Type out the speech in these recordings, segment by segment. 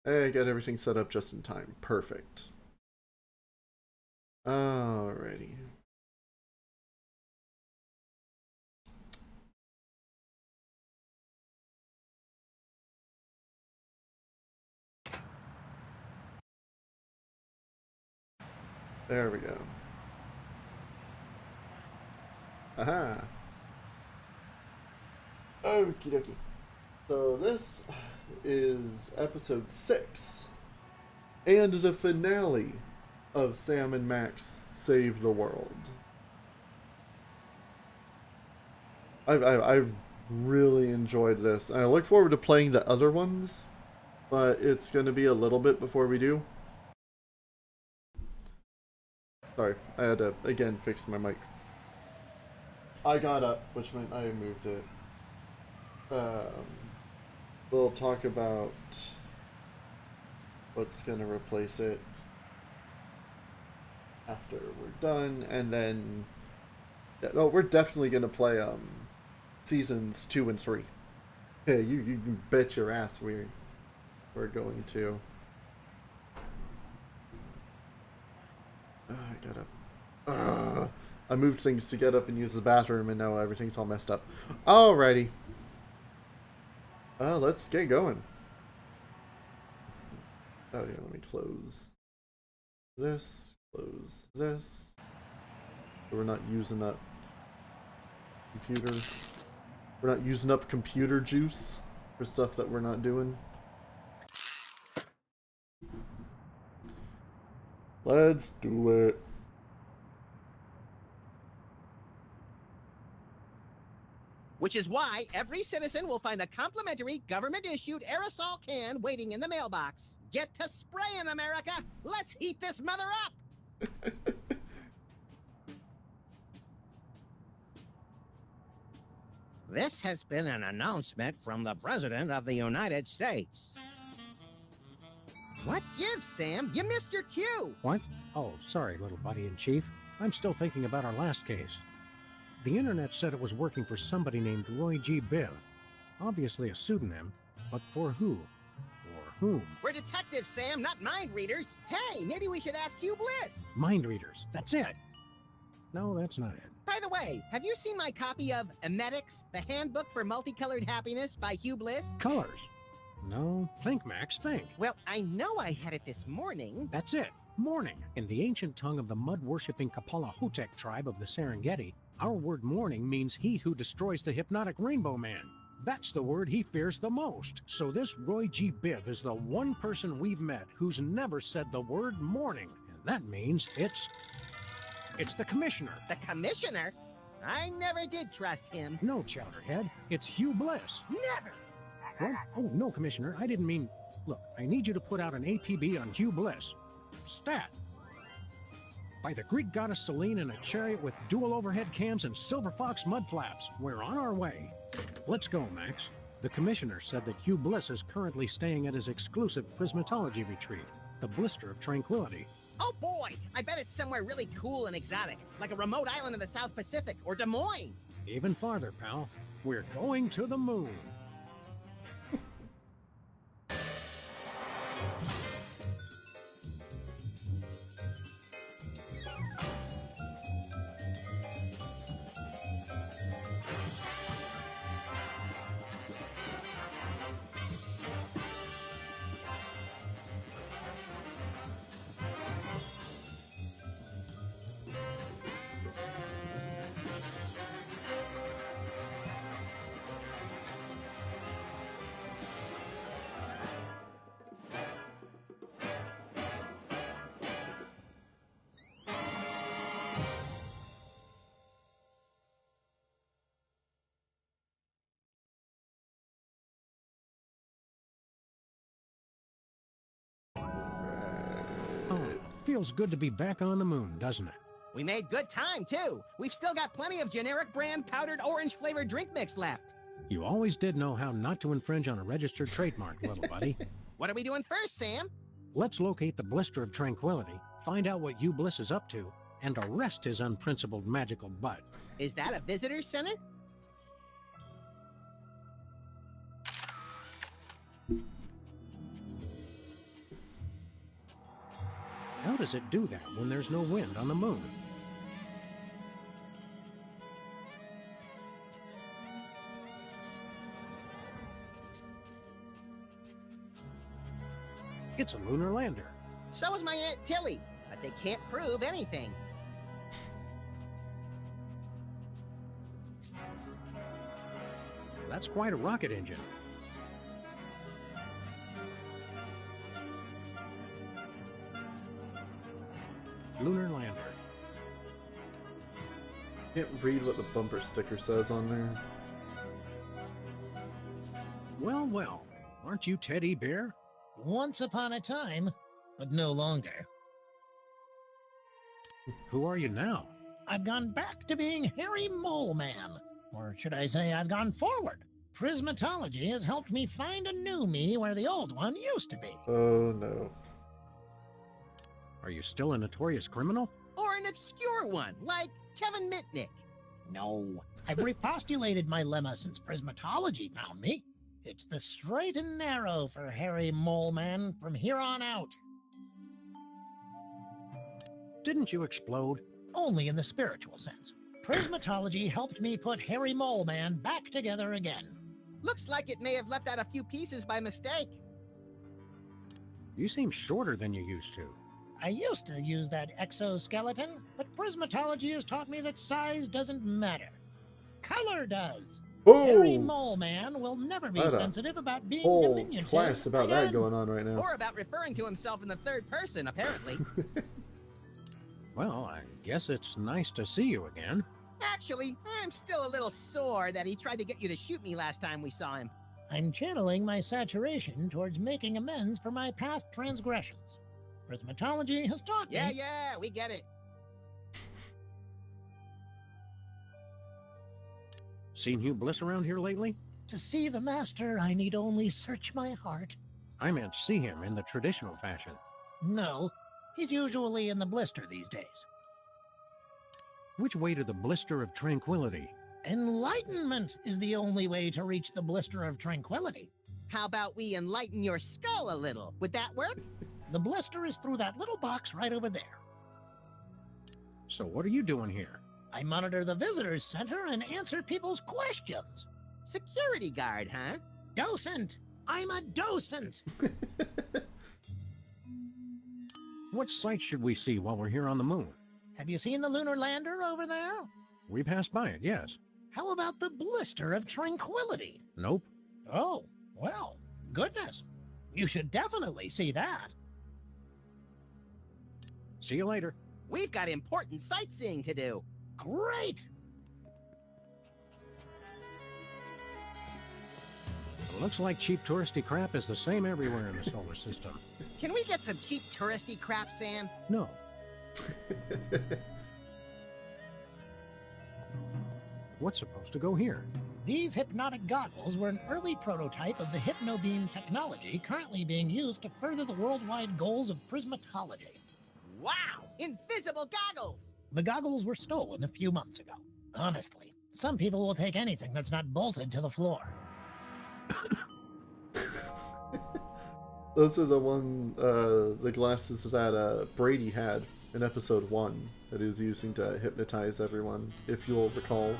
I got everything set up just in time. Perfect. Alrighty. There we go. Aha. Okie dokie. So this is episode 6 and the finale of Sam and Max Save the World. I've really enjoyed this. I look forward to playing the other ones, but it's going to be a little bit before we do. Sorry, I had to, again, fix my mic. I got up, which meant I moved it. We'll talk about what's going to replace it after we're done, and then... Yeah, no, we're definitely going to play seasons 2 and 3. Yeah, you can bet your ass we're going to. I gotta... I moved things to get up and use the bathroom, and now everything's all messed up. Alrighty. Let's get going. Oh yeah, let me close this, close this. So we're not using up computer. We're not using up computer juice for stuff that we're not doing. Let's do it. Which is why every citizen will find a complimentary government-issued aerosol can waiting in the mailbox. Get to spraying, America! Let's heat this mother up! This has been an announcement from the President of the United States. What gives, Sam? You missed your cue! What? Oh, sorry, little buddy-in-chief. I'm still thinking about our last case. The internet said it was working for somebody named Roy G. Biv. Obviously a pseudonym, but for who? Or whom? We're detectives, Sam, not mind readers. Hey, maybe we should ask Hugh Bliss. Mind readers, that's it. No, that's not it. By the way, have you seen my copy of Emetics, the Handbook for Multicolored Happiness by Hugh Bliss? Colors. No, think, Max, think. Well, I know I had it this morning. That's it. Morning. In the ancient tongue of the mud-worshipping Kapala Hotek tribe of the Serengeti, our word morning means he who destroys the hypnotic Rainbow Man. That's the word he fears the most. So this Roy G. Biv is the one person we've met who's never said the word morning. And that means it's the Commissioner. The Commissioner? I never did trust him. No, Chowderhead. It's Hugh Bliss. Never! What? Oh, no, Commissioner. I didn't mean... Look, I need you to put out an APB on Hugh Bliss. Stat. By the Greek goddess Selene in a chariot with dual overhead cams and silver fox mud flaps. We're on our way. Let's go, Max. The Commissioner said that Hugh Bliss is currently staying at his exclusive prismatology retreat, the Blister of Tranquility. Oh boy, I bet it's somewhere really cool and exotic, like a remote island in the South Pacific or Des Moines. Even farther, pal. We're going to the moon. Oh, feels good to be back on the moon, doesn't it? We made good time, too. We've still got plenty of generic brand powdered orange-flavored drink mix left. You always did know how not to infringe on a registered trademark, little buddy. What are we doing first, Sam? Let's locate the Blister of Tranquility, find out what Hugh Bliss is up to, and arrest his unprincipled magical butt. Is that a visitor center? does it do that when there's no wind on the moon? It's a lunar lander. So is my Aunt Tilly, but they can't prove anything. That's quite a rocket engine. Lunar lander. Can't read what the bumper sticker says on there. Well, well, aren't you Teddy Bear? Once upon a time, but no longer. Who are you now? I've gone back to being Harry Mole Man. Or should I say I've gone forward. Prismatology has helped me find a new me where the old one used to be. Oh no. Are you still a notorious criminal? Or an obscure one, like Kevin Mitnick. No, I've repostulated my lemma since Prismatology found me. It's the straight and narrow for Harry Mole Man from here on out. Didn't you explode? Only in the spiritual sense. Prismatology helped me put Harry Mole Man back together again. Looks like it may have left out a few pieces by mistake. You seem shorter than you used to. I used to use that exoskeleton, but Prismatology has taught me that size doesn't matter. Color does. Harry Oh! Mole Man will never be Got a sensitive about being Whole diminutive class about that again. going on right now. Or about referring to himself in the third person, apparently. Well, I guess it's nice to see you again. Actually, I'm still a little sore that he tried to get you to shoot me last time we saw him. I'm channeling my saturation towards making amends for my past transgressions. Prismatology has taught me. Yeah, we get it. Seen Hugh Bliss around here lately? To see the master, I need only search my heart. I meant see him in the traditional fashion. No, he's usually in the blister these days. Which way to the blister of tranquility? Enlightenment is the only way to reach the blister of tranquility. How about we enlighten your skull a little? Would that work? The blister is through that little box right over there. So what are you doing here? I monitor the visitors center and answer people's questions. Security guard, huh? Docent! I'm a docent! What sights should we see while we're here on the moon? Have you seen the lunar lander over there? We passed by it, yes. How about the blister of tranquility? Nope. Oh, well, goodness. You should definitely see that. See you later. We've got important sightseeing to do. Great! It looks like cheap touristy crap is the same everywhere in the solar system. Can we get some cheap touristy crap, Sam? No. What's supposed to go here? These hypnotic goggles were an early prototype of the hypnobeam technology currently being used to further the worldwide goals of prismatology. Wow! Invisible goggles! The goggles were stolen a few months ago. Honestly, some people will take anything that's not bolted to the floor. Those are the glasses that Brady had in episode 1 that he was using to hypnotize everyone, if you'll recall.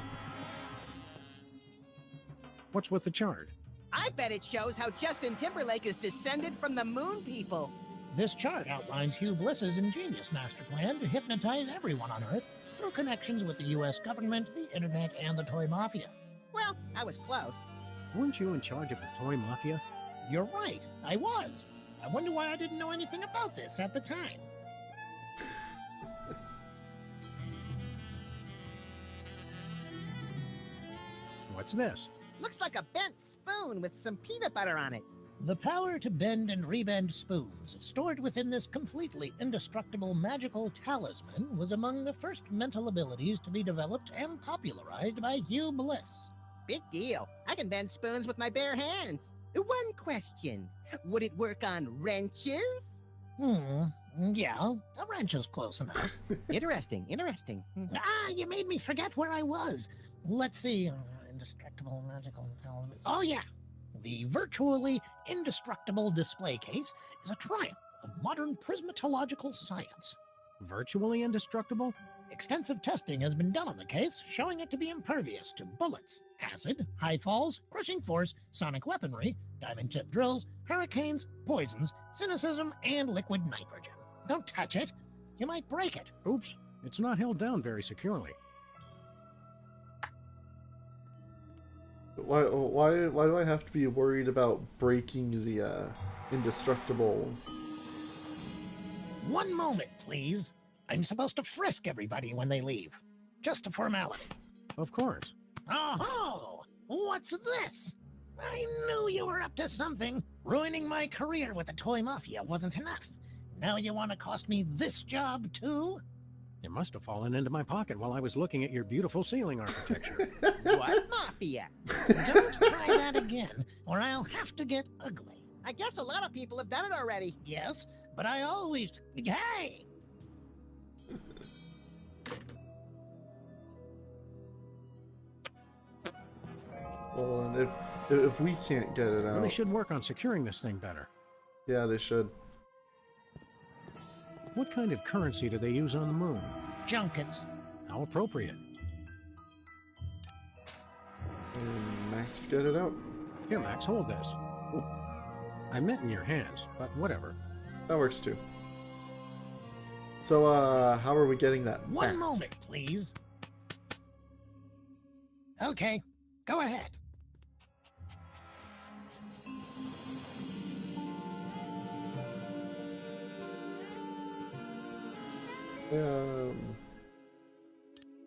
What's with the chart? I bet it shows how Justin Timberlake is descended from the moon people. This chart outlines Hugh Bliss's ingenious master plan to hypnotize everyone on Earth through connections with the U.S. government, the internet, and the toy mafia. Well, I was close. Weren't you in charge of the toy mafia? You're right, I was. I wonder why I didn't know anything about this at the time. What's this? Looks like a bent spoon with some peanut butter on it. The power to bend and rebend spoons, stored within this completely indestructible magical talisman, was among the first mental abilities to be developed and popularized by Hugh Bliss. Big deal. I can bend spoons with my bare hands. One question. Would it work on wrenches? Yeah, a wrench is close enough. Interesting. You made me forget where I was. Let's see. Indestructible magical talisman. Oh, yeah. The virtually indestructible display case is a triumph of modern prismatological science. Virtually indestructible? Extensive testing has been done on the case, showing it to be impervious to bullets, acid, high falls, crushing force, sonic weaponry, diamond-tipped drills, hurricanes, poisons, cynicism, and liquid nitrogen. Don't touch it. You might break it. Oops, it's not held down very securely. Why do I have to be worried about breaking the indestructible? One moment, please. I'm supposed to frisk everybody when they leave. Just a formality. Of course. Oh, what's this? I knew you were up to something. Ruining my career with the toy mafia wasn't enough. Now you want to cost me this job, too? It must have fallen into my pocket while I was looking at your beautiful ceiling architecture. What mafia? Don't try that again, or I'll have to get ugly. I guess a lot of people have done it already. Yes, but I always... Hey! Well, and if we can't get it Well, out, they should work on securing this thing better. yeah, they should. What kind of currency do they use on the moon? Junkets. How appropriate. And Max, get it out. Here, Max, hold this. Ooh. I meant in your hands, but whatever. That works too. So, how are we getting that back? One moment, please. Okay, go ahead.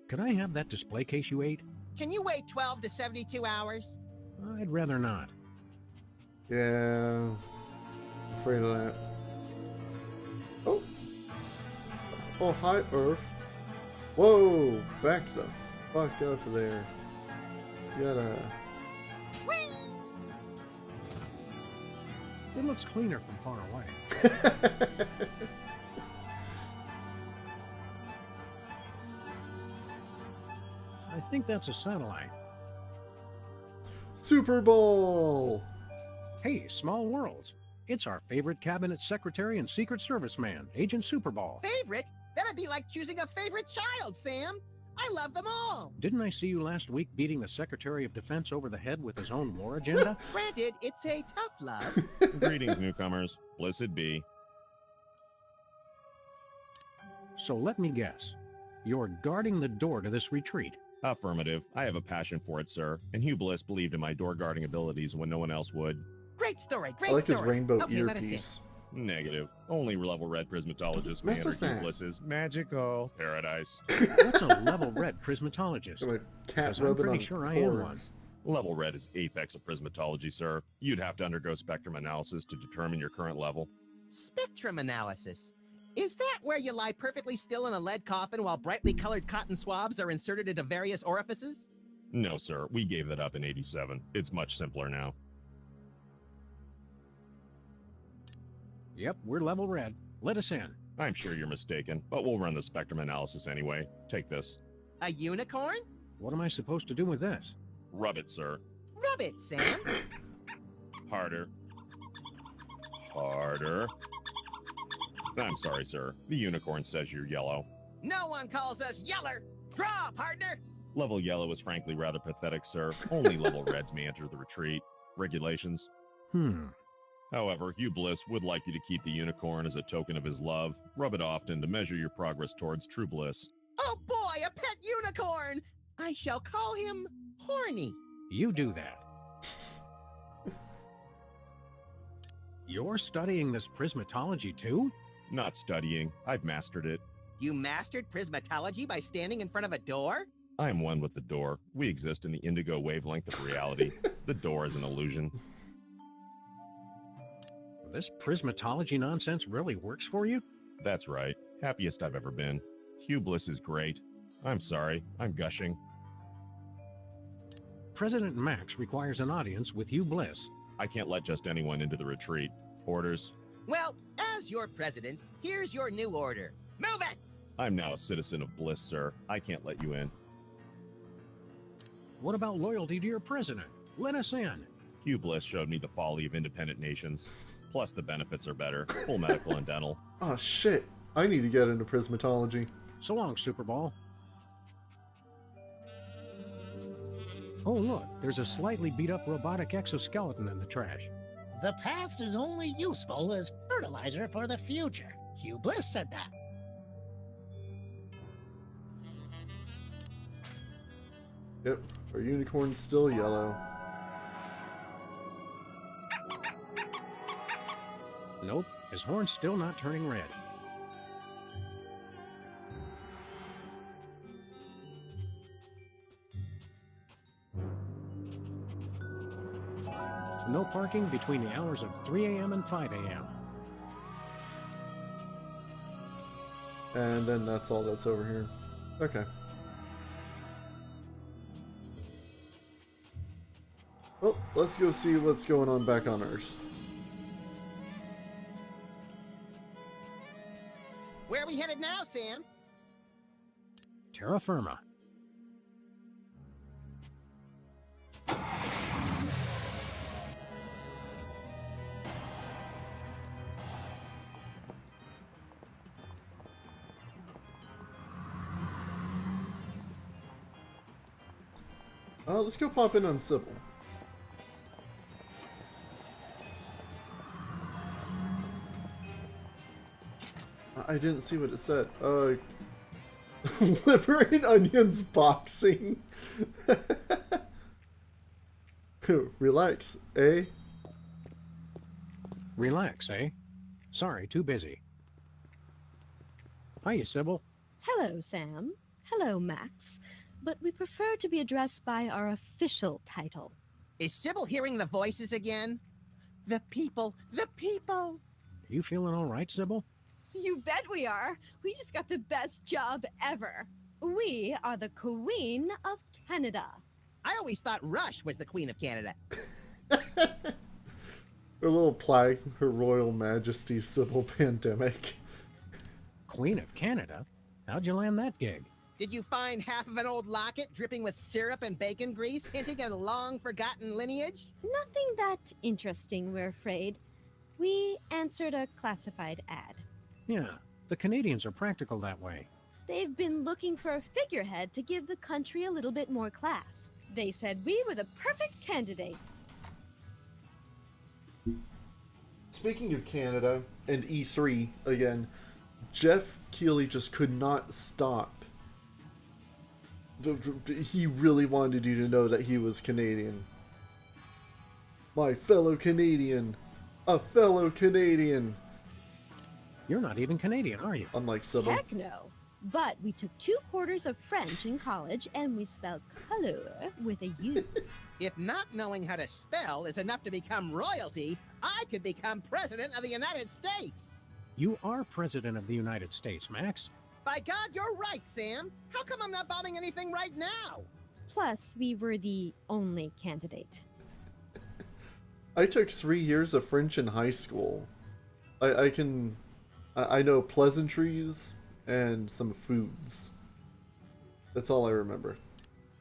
Could I have that display case you ate? Can you wait 12 to 72 hours? I'd rather not. Yeah, afraid of that. Oh, oh, hi, Earth. Whoa, back the fuck up there. You gotta. Whee! It looks cleaner from far away. I think that's a satellite. Super Bowl. Hey, Small Worlds. It's our favorite cabinet secretary and Secret Service man, Agent Superball. Favorite? That'd be like choosing a favorite child, Sam. I love them all. Didn't I see you last week beating the Secretary of Defense over the head with his own war agenda? Granted, it's a tough love. Greetings, newcomers. Blessed be. So let me guess. You're guarding the door to this retreat. Affirmative. I have a passion for it, sir. And Hugh Bliss believed in my door guarding abilities when no one else would. Great story, great I like story. his rainbow Okay, let us in. Negative. Only level red prismatologists may Mess enter with Hugh that. Bliss's magical paradise. What's a level red prismatologist? I'm a cat 'Cause I'm rubbing pretty on sure I am one. cords. Level red is apex of prismatology, sir. You'd have to undergo spectrum analysis to determine your current level. Spectrum analysis. Is that where you lie perfectly still in a lead coffin while brightly colored cotton swabs are inserted into various orifices? No, sir. We gave that up in '87. It's much simpler now. Yep, we're level red. Let us in. I'm sure you're mistaken, but we'll run the spectrum analysis anyway. Take this. A unicorn? What am I supposed to do with this? Rub it, sir. Rub it, Sam. Harder. Harder. I'm sorry, sir. The unicorn says you're yellow. No one calls us yeller. Draw, partner. Level yellow is frankly rather pathetic, sir. Only level reds may enter the retreat. Regulations. However, Hugh Bliss would like you to keep the unicorn as a token of his love. Rub it often to measure your progress towards true bliss. Oh boy, a pet unicorn. I shall call him Horny. You do that. You're studying this prismatology too? Not studying. I've mastered it. You mastered prismatology by standing in front of a door? I am one with the door. We exist in the indigo wavelength of reality. The door is an illusion. This prismatology nonsense really works for you? That's right. Happiest I've ever been. Hugh Bliss is great. I'm sorry. I'm gushing. President Max requires an audience with Hugh Bliss. I can't let just anyone into the retreat. Orders. Well, as your president, here's your new order. Move it! I'm now a citizen of Bliss, sir. I can't let you in. What about loyalty to your president? Let us in. Hugh Bliss showed me the folly of independent nations. Plus, the benefits are better. Full medical and dental. Oh, shit. I need to get into prismatology. So long, Super Ball. Oh, look, there's a slightly beat-up robotic exoskeleton in the trash. The past is only useful as fertilizer for the future. Hugh Bliss said that. Yep, our unicorn's still yellow. Nope, his horn's still not turning red. No parking between the hours of 3 a.m. and 5 a.m. And then that's all that's over here. Okay. Well, let's go see what's going on back on Earth. Where are we headed now, Sam? Terra Firma. Let's go pop in on Sybil. I didn't see what it said. Liver and onions boxing. Relax, eh? Relax, eh? Sorry, too busy. Hiya, Sybil. Hello, Sam. Hello, Max. But we prefer to be addressed by our official title. Is Sybil hearing the voices again? The people, the people. You feeling all right, Sybil? You bet we are. We just got the best job ever. We are the Queen of Canada. I always thought Rush was the Queen of Canada. Her little plaque, Her Royal Majesty Sybil Pandemic. Queen of Canada? How'd you land that gig? Did you find half of an old locket dripping with syrup and bacon grease, hinting at a long-forgotten lineage? Nothing that interesting, we're afraid. We answered a classified ad. Yeah, the Canadians are practical that way. They've been looking for a figurehead to give the country a little bit more class. They said we were the perfect candidate. Speaking of Canada and E3 again, Jeff Keighley just could not stop. He really wanted you to know that he was Canadian. My fellow Canadian. A fellow Canadian. You're not even Canadian, are you? Unlike Sybil. Heck no. But we took 2 quarters of French in college, and we spelled color with a U. If not knowing how to spell is enough to become royalty, I could become President of the United States. You are President of the United States, Max. By God, you're right, Sam. How come I'm not bombing anything right now? Plus, we were the only candidate. I took 3 years of French in high school. I know pleasantries and some foods. That's all I remember.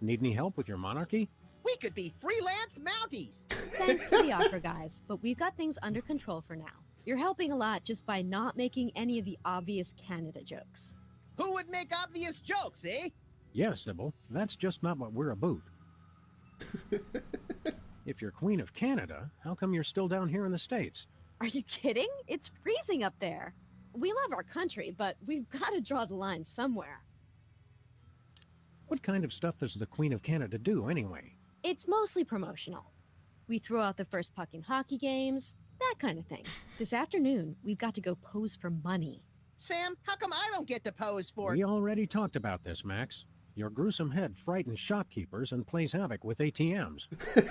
Need any help with your monarchy? We could be freelance Mounties. Thanks for the offer, guys, but we've got things under control for now. You're helping a lot just by not making any of the obvious Canada jokes. Who would make obvious jokes, eh? Yes, Sybil. That's just not what we're about. If you're Queen of Canada, how come you're still down here in the States? Are you kidding? It's freezing up there. We love our country, but we've got to draw the line somewhere. What kind of stuff does the Queen of Canada do, anyway? It's mostly promotional. We throw out the first puck in hockey games, that kind of thing. This afternoon, we've got to go pose for money. Sam, how come I don't get to pose for... We already talked about this, Max. Your gruesome head frightens shopkeepers and plays havoc with ATMs.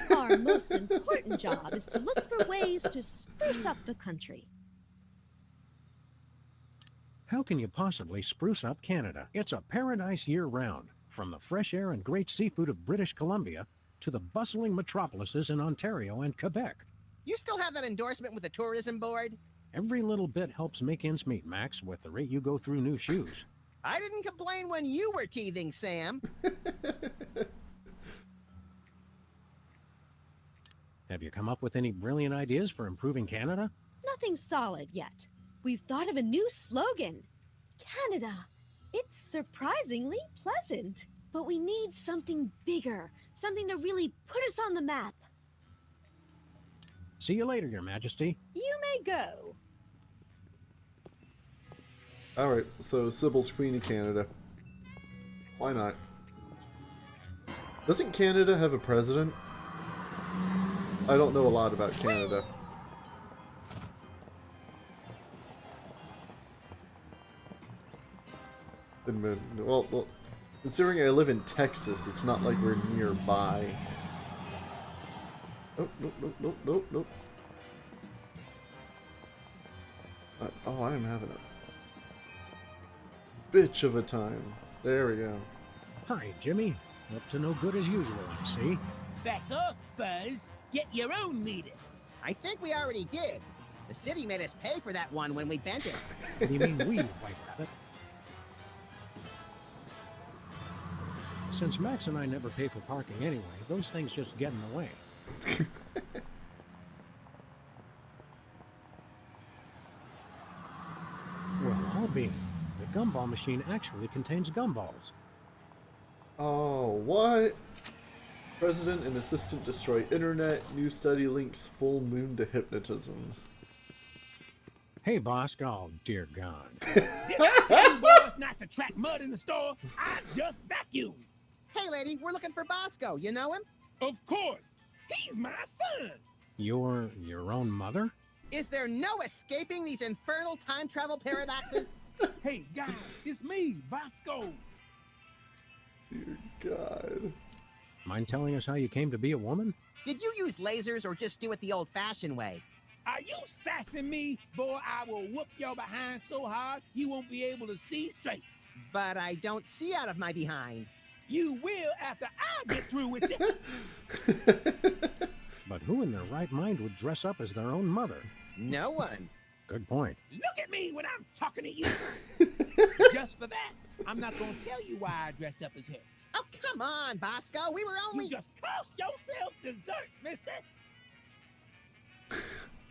Our most important job is to look for ways to spruce up the country. How can you possibly spruce up Canada? It's a paradise year-round, from the fresh air and great seafood of British Columbia to the bustling metropolises in Ontario and Quebec. You still have that endorsement with the tourism board? Every little bit helps make ends meet, Max, with the rate you go through new shoes. I didn't complain when you were teething, Sam. Have you come up with any brilliant ideas for improving Canada? Nothing solid yet. We've thought of a new slogan. Canada. It's surprisingly pleasant. But we need something bigger, something to really put us on the map. See you later, Your Majesty. You may go. Alright, so Sybil's Queen of Canada. Why not? Doesn't Canada have a president? I don't know a lot about Canada. Well, considering I live in Texas, it's not like we're nearby. Oh, nope. Oh, I am having a bitch of a time. There we go. Hi, Jimmy. Up to no good as usual, I see. That's off, Fuzz. Get your own meter. I think we already did. The city made us pay for that one when we bent it. What do you mean we, White Rabbit? Since Max and I never pay for parking anyway, those things just get in the way. Well, I'll be. The gumball machine actually contains gumballs. Oh, what? President and assistant destroy internet. New study links full moon to hypnotism. Hey, boss. Oh, dear God. Did I tell you boys not to track mud in the store? I just vacuumed. Hey, lady, we're looking for Bosco. You know him? Of course. He's my son. Your own mother? Is there no escaping these infernal time travel paradoxes? Hey, guys, it's me, Bosco. Dear God. Mind telling us how you came to be a woman? Did you use lasers or just do it the old-fashioned way? Are you sassing me? Boy, I will whoop your behind so hard you won't be able to see straight. But I don't see out of my behind. You will after I get through with you. But who in their right mind would dress up as their own mother? No one. Good point. Look at me when I'm talking to you. Just for that, I'm not going to tell you why I dressed up as her. Oh, come on, Bosco. We were only... You just cost yourself dessert, mister.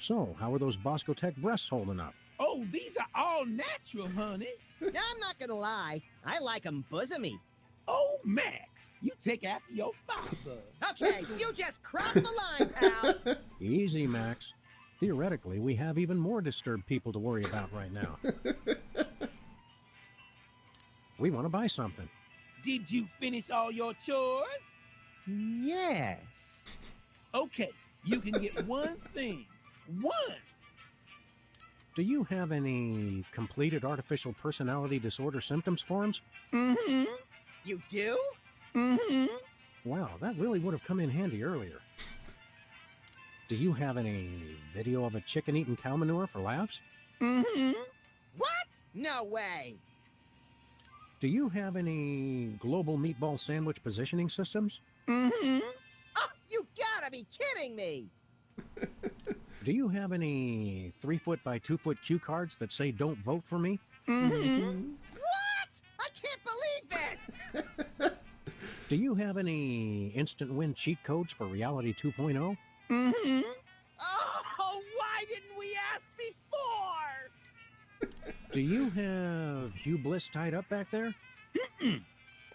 So, how are those Bosco Tech breasts holding up? Oh, these are all natural, honey. I'm not gonna lie. I like them bosomy. Oh, Max, you take after your father. Okay, you just crossed the line, pal. Easy, Max. Theoretically, we have even more disturbed people to worry about right now. We want to buy something. Did you finish all your chores? Yes. Okay, you can get one thing. One. Do you have any completed artificial personality disorder symptoms forms? Mm-hmm. You do? Mm-hmm. Wow, that really would have come in handy earlier. Do you have any video of a chicken eating cow manure for laughs? Mm-hmm. What? No way. Do you have any global meatball sandwich positioning systems? Mm-hmm. Oh, you gotta be kidding me. Do you have any 3-foot by 2-foot cue cards that say don't vote for me? Mm-hmm. What? I can't believe this. Do you have any instant win cheat codes for Reality 2.0? Mm-hmm. Oh, why didn't we ask before? Do you have Hugh Bliss tied up back there?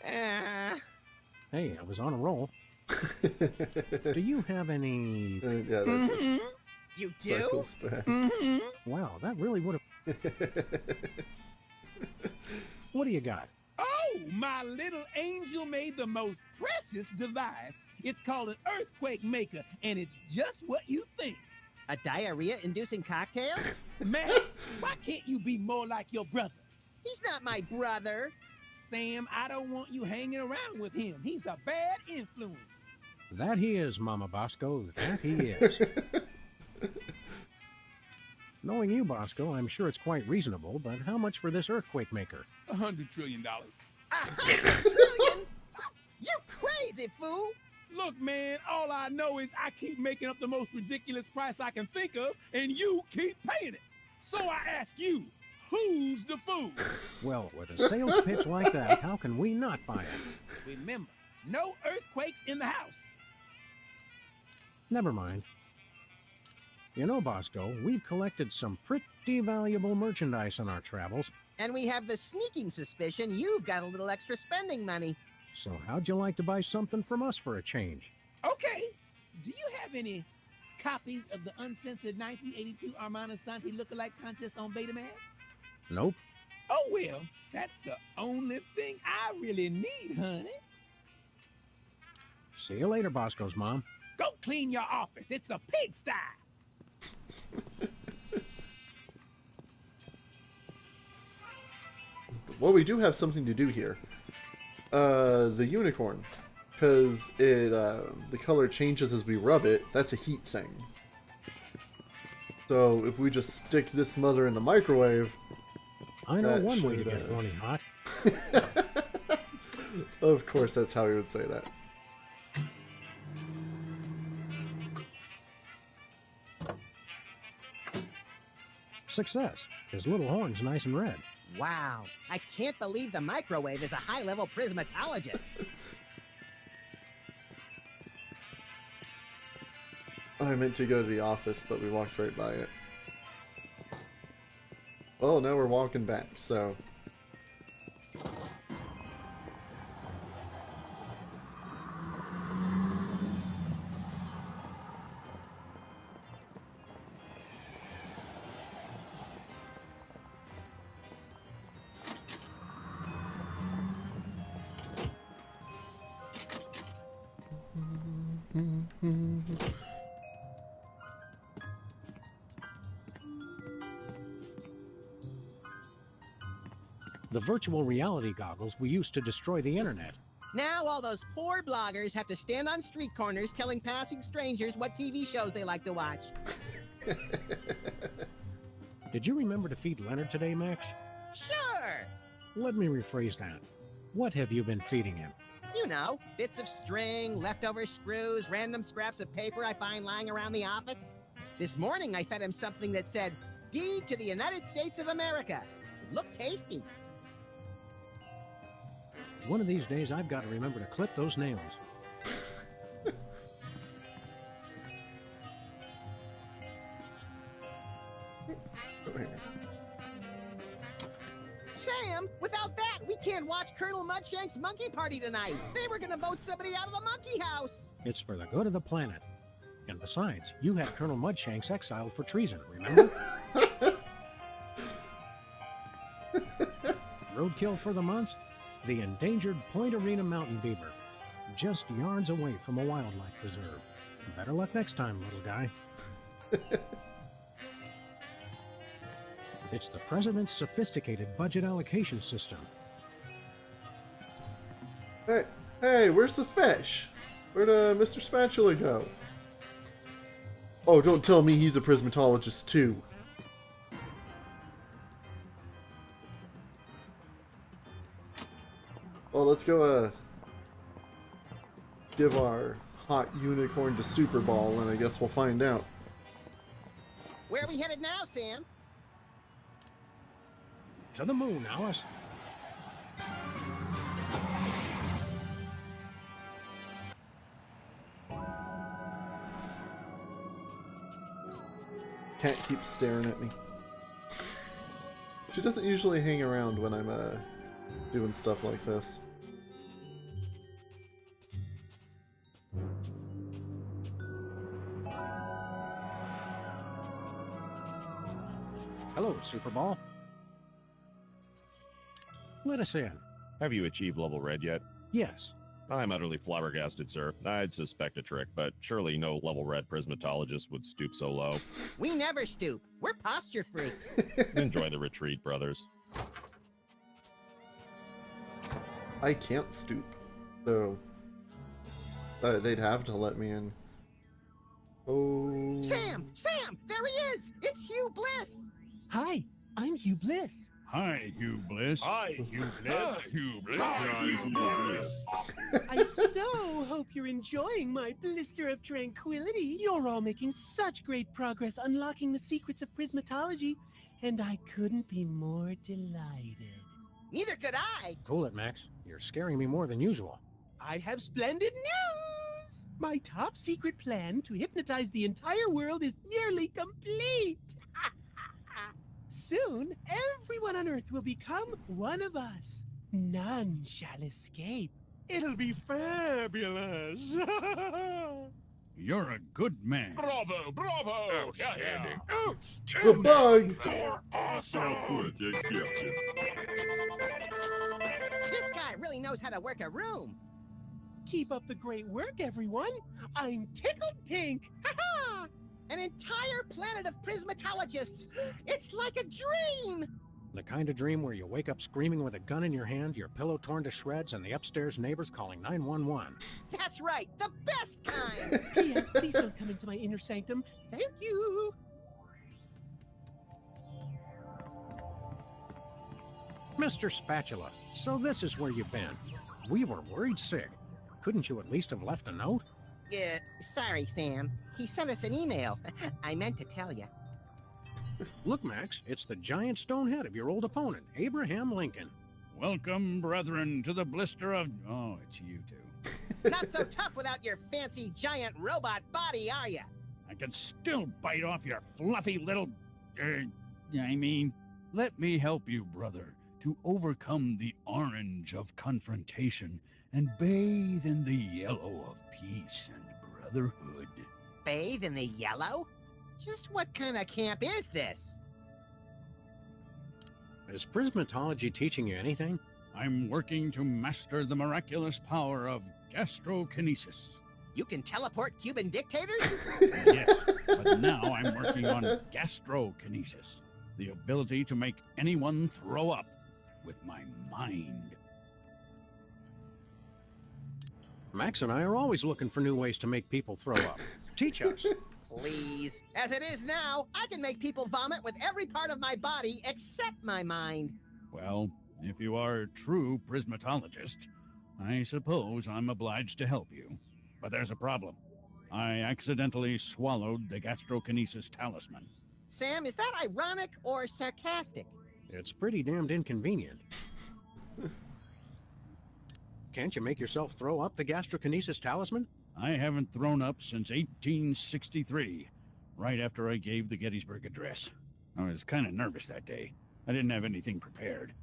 Hey, I was on a roll. Do you have any... Yeah, that just You do? cycles back. Mm-hmm. Wow, that really would have... What do you got? Oh, my little angel made the most precious device. It's called an earthquake maker, and it's just what you think. A diarrhea-inducing cocktail? Max, why can't you be more like your brother? He's not my brother. Sam, I don't want you hanging around with him. He's a bad influence. That he is, Mama Bosco. That he is. Knowing you, Bosco, I'm sure it's quite reasonable, but how much for this earthquake maker? $100 trillion. $100 trillion? You crazy fool! Look, man, all I know is I keep making up the most ridiculous price I can think of, and you keep paying it. So I ask you, who's the fool? Well, with a sales pitch like that, how can we not buy it? Remember, no earthquakes in the house. Never mind. You know, Bosco, we've collected some pretty valuable merchandise on our travels. And we have the sneaking suspicion you've got a little extra spending money. So how'd you like to buy something from us for a change? Okay. Do you have any copies of the uncensored 1982 Armand Santi lookalike contest on Betamax? Nope. Oh, well, that's the only thing I really need, honey. See you later, Bosco's mom. Go clean your office. It's a pigsty. Well, we do have something to do here. The unicorn. Because it, the color changes as we rub it. That's a heat thing. So if we just stick this mother in the microwave... I know one way to get running hot. Of course, that's how he would say that. Success. His little horn's nice and red. Wow, I can't believe the microwave is a high-level prismatologist. I meant to go to the office, but we walked right by it. Well, now we're walking back, so... The virtual reality goggles we used to destroy the internet. Now all those poor bloggers have to stand on street corners telling passing strangers what TV shows they like to watch. Did you remember to feed Leonard today, Max? Sure! Let me rephrase that. What have you been feeding him? You know, bits of string, leftover screws, random scraps of paper I find lying around the office. This morning I fed him something that said, "Deed to the United States of America." It looked tasty. One of these days I've got to remember to clip those nails. Sam, without that, we can't watch Colonel Mudshank's monkey party tonight. They were gonna vote somebody out of the monkey house. It's for the good of the planet. And besides, you had Colonel Mudshanks exiled for treason, remember? Roadkill for the month? The endangered Point Arena mountain beaver. Just yards away from a wildlife preserve. Better luck next time, little guy. It's the president's sophisticated budget allocation system. Hey, where's the fish? Where'd Mr. Spatula go? Oh, don't tell me he's a prismatologist too. Well, let's go give our hot unicorn to Super Ball, and I guess we'll find out. Where are we headed now, Sam? To the moon, Alice. Cat keeps staring at me. She doesn't usually hang around when I'm doing stuff like this. Hello, Super Ball. Let us in. Have you achieved level red yet? Yes. I'm utterly flabbergasted, sir. I'd suspect a trick, but surely no level red prismatologist would stoop so low. We never stoop. We're posture freaks. Enjoy the retreat, brothers. I can't stoop, so they'd have to let me in. Oh. Sam! Sam! There he is! It's Hugh Bliss! Hi, I'm Hugh Bliss. Hi, Hugh Bliss. Hi, Hugh Bliss. Hugh Bliss. Hi, Hugh Bliss. I so hope you're enjoying my blister of tranquility. You're all making such great progress unlocking the secrets of prismatology, and I couldn't be more delighted. Neither could I! Cool it, Max. You're scaring me more than usual. I have splendid news! My top secret plan to hypnotize the entire world is nearly complete. Soon, everyone on Earth will become one of us. None shall escape. It'll be fabulous. You're a good man. Bravo, bravo! Outstanding. The bug! You're awesome! Output accepted. This guy really knows how to work a room. Keep up the great work, everyone. I'm tickled pink. Ha-ha! An entire planet of prismatologists. It's like a dream. The kind of dream where you wake up screaming with a gun in your hand, your pillow torn to shreds, and the upstairs neighbors calling 911. That's right, the best kind. P.S. Please don't come into my inner sanctum. Thank you. Mr. Spatula, so this is where you've been. We were worried sick. Couldn't you at least have left a note? Sorry, Sam. He sent us an email. I meant to tell you. Look, Max, it's the giant stone head of your old opponent, Abraham Lincoln. Welcome, brethren, to the blister of... Oh, it's you two. Not so tough without your fancy giant robot body, are you? I can still bite off your fluffy little... let me help you, brother, to overcome the orange of confrontation and bathe in the yellow of peace and brotherhood. Bathe in the yellow? Just what kind of camp is this? Is prismatology teaching you anything? I'm working to master the miraculous power of gastrokinesis. You can teleport Cuban dictators? Yes, but now I'm working on gastrokinesis, the ability to make anyone throw up with my mind. Max and I are always looking for new ways to make people throw up. Teach us. Please. As it is now, I can make people vomit with every part of my body except my mind. Well, if you are a true prismatologist, I suppose I'm obliged to help you. But there's a problem. I accidentally swallowed the gastrokinesis talisman. Sam, is that ironic or sarcastic? It's pretty damned inconvenient. Can't you make yourself throw up the gastrokinesis talisman? I haven't thrown up since 1863, right after I gave the Gettysburg Address. I was kind of nervous that day. I didn't have anything prepared.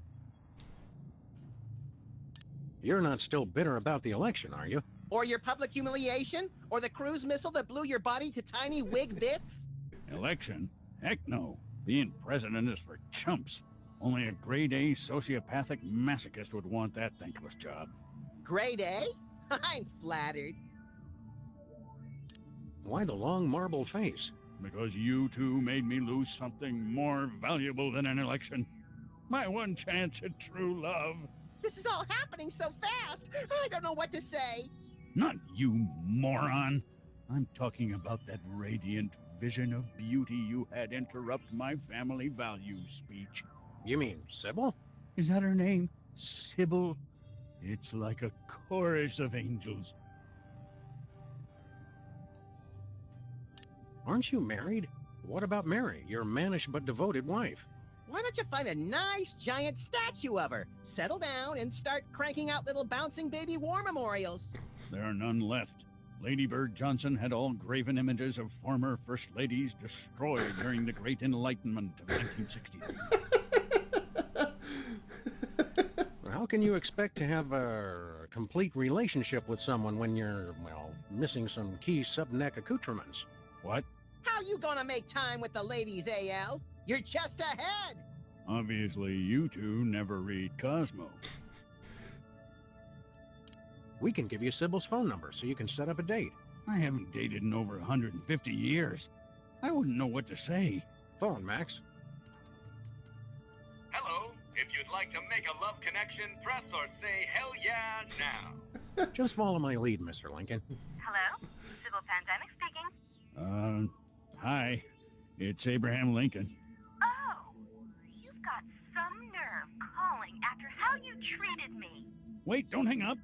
You're not still bitter about the election, are you? Or your public humiliation? Or the cruise missile that blew your body to tiny wig bits? Election? Heck no. Being president is for chumps. Only a grade-A sociopathic masochist would want that thankless job. Grade A? I'm flattered. Why the long marble face? Because you two made me lose something more valuable than an election. My one chance at true love. This is all happening so fast. I don't know what to say. Not you, moron. I'm talking about that radiant vision of beauty you had interrupt my family values speech. You mean Sybil? Is that her name? Sybil? It's like a chorus of angels. Aren't you married? What about Mary, your mannish but devoted wife? Why don't you find a nice giant statue of her, settle down, and start cranking out little bouncing baby war memorials? There are none left. Lady Bird Johnson had all graven images of former First Ladies destroyed during the Great Enlightenment of 1963. How can you expect to have a complete relationship with someone when you're, well, missing some key subneck accoutrements? What? How you gonna make time with the ladies, AL? You're just ahead! Obviously, you two never read Cosmo. We can give you Sybil's phone number so you can set up a date. I haven't dated in over 150 years. I wouldn't know what to say. Phone, Max. Hello. If you'd like to make a love connection, press or say hell yeah now. Just follow my lead, Mr. Lincoln. Hello? Sybil Pandemic speaking. Hi. It's Abraham Lincoln. Oh, you've got some nerve calling after how you treated me. Wait, don't hang up.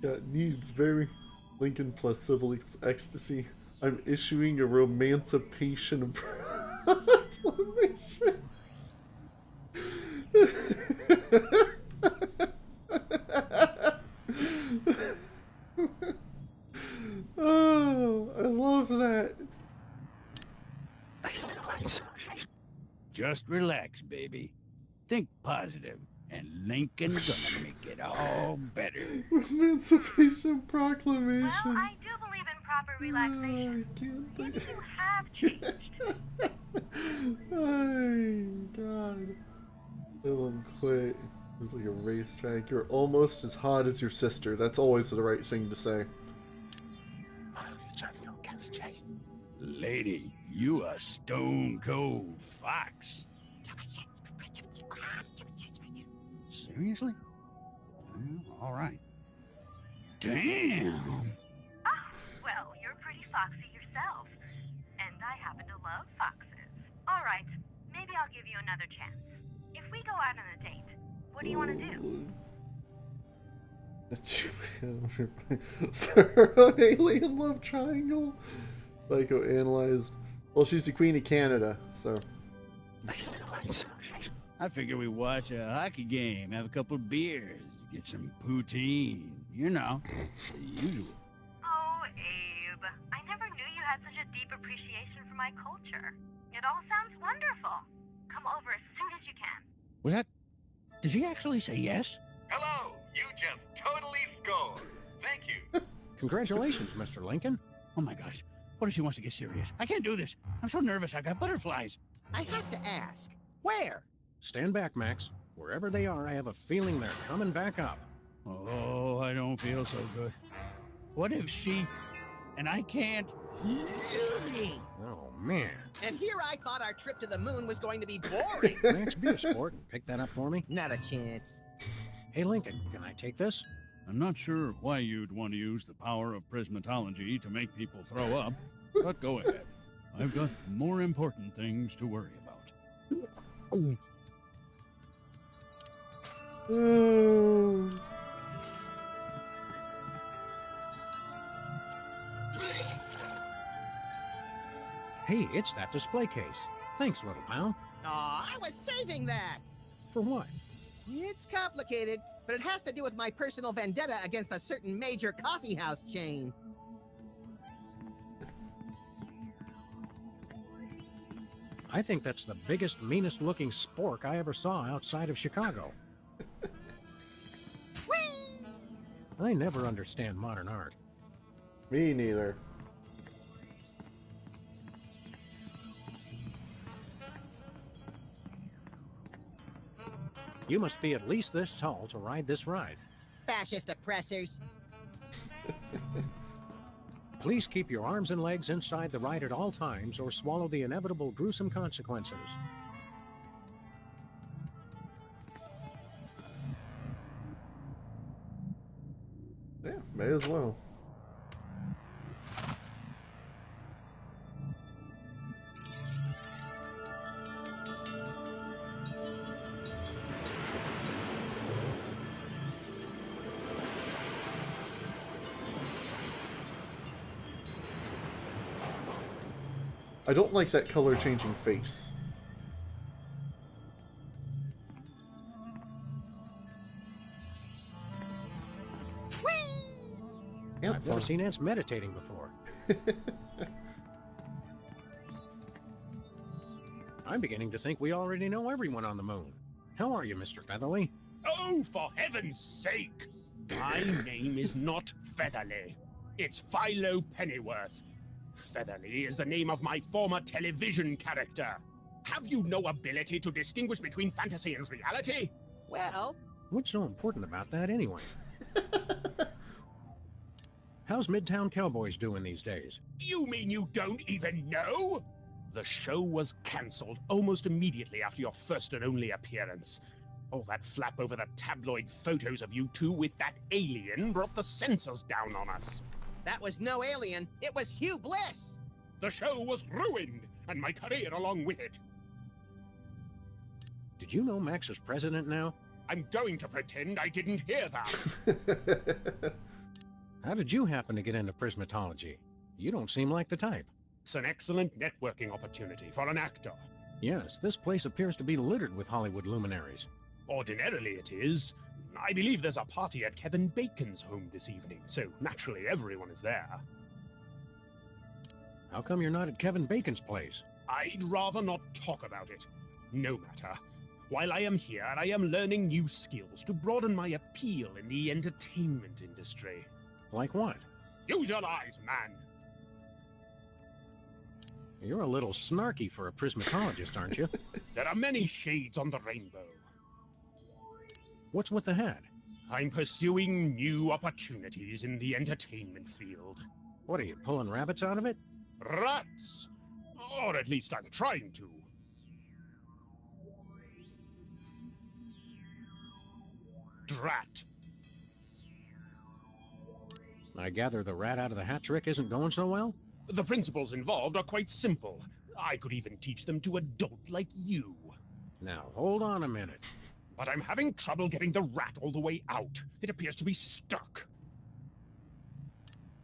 Yeah, needs very Lincoln plus Sybil's ecstasy. I'm issuing a Romancipation Proclamation. Oh, I love that. Just relax, baby. Think positive, and Lincoln's gonna make it all better. Emancipation Proclamation. Well, I do believe in proper relaxation. Maybe you have changed. Oh, God. Let him quit. It's like a racetrack. You're almost as hot as your sister. That's always the right thing to say. Lady, you a stone cold fox. Seriously? All right. Damn! Ah, well, you're pretty foxy yourself. And I happen to love foxes. All right, maybe I'll give you another chance. If we go out on a date, what do you want to do? Her own alien love triangle? Psychoanalyzed. Well, she's the Queen of Canada, so. I figure we watch a hockey game, have a couple of beers, get some poutine. You know, the usual. Oh, Abe, I never knew you had such a deep appreciation for my culture. It all sounds wonderful. Come over as soon as you can. Was that... Did she actually say yes? Hello, you just totally scored. Thank you. Congratulations, Mr. Lincoln. Oh my gosh. What if she wants to get serious? I can't do this. I'm so nervous. I got butterflies. I have to ask, where? Stand back, Max. Wherever they are, I have a feeling they're coming back up. Oh, I don't feel so good. What if she... And I can't... Oh, man. And here I thought our trip to the moon was going to be boring. Max, be a sport and pick that up for me. Not a chance. Hey, Lincoln, can I take this? I'm not sure why you'd want to use the power of prismatology to make people throw up, but go ahead. I've got more important things to worry about. Oh. Hey, it's that display case. Thanks, little pal. Aw, I was saving that. For what? It's complicated, but it has to do with my personal vendetta against a certain major coffeehouse chain. I think that's the biggest, meanest looking spork I ever saw outside of Chicago. Whee! I never understand modern art. Me neither. You must be at least this tall to ride this ride. Fascist oppressors. Please keep your arms and legs inside the ride at all times or swallow the inevitable gruesome consequences. Yeah, may as well. I don't like that color changing face. Yeah, I've never seen ants meditating before. I'm beginning to think we already know everyone on the moon. How are you, Mr. Featherly? Oh, for heaven's sake! My name is not Featherly. It's Philo Pennyworth. Featherly is the name of my former television character. Have you no ability to distinguish between fantasy and reality? Well... What's so important about that anyway? How's Midtown Cowboys doing these days? You mean you don't even know? The show was cancelled almost immediately after your first and only appearance. All that flap over the tabloid photos of you two with that alien brought the censors down on us. That was no alien. It was Hugh Bliss. The show was ruined, and my career along with it. Did you know Max is president now? I'm going to pretend I didn't hear that. How did you happen to get into prismatology? You don't seem like the type. It's an excellent networking opportunity for an actor. Yes, this place appears to be littered with Hollywood luminaries. Ordinarily it is. I believe there's a party at Kevin Bacon's home this evening, so naturally everyone is there. How come you're not at Kevin Bacon's place? I'd rather not talk about it. No matter. While I am here, I am learning new skills to broaden my appeal in the entertainment industry. Like what? Use your eyes, man! You're a little snarky for a prismatologist, aren't you? There are many shades on the rainbow. What's with the hat? I'm pursuing new opportunities in the entertainment field. What are you, pulling rabbits out of it? Rats! Or at least I'm trying to. Drat. I gather the rat out of the hat trick isn't going so well? The principles involved are quite simple. I could even teach them to a dolt like you. Now, hold on a minute. But I'm having trouble getting the rat all the way out. It appears to be stuck.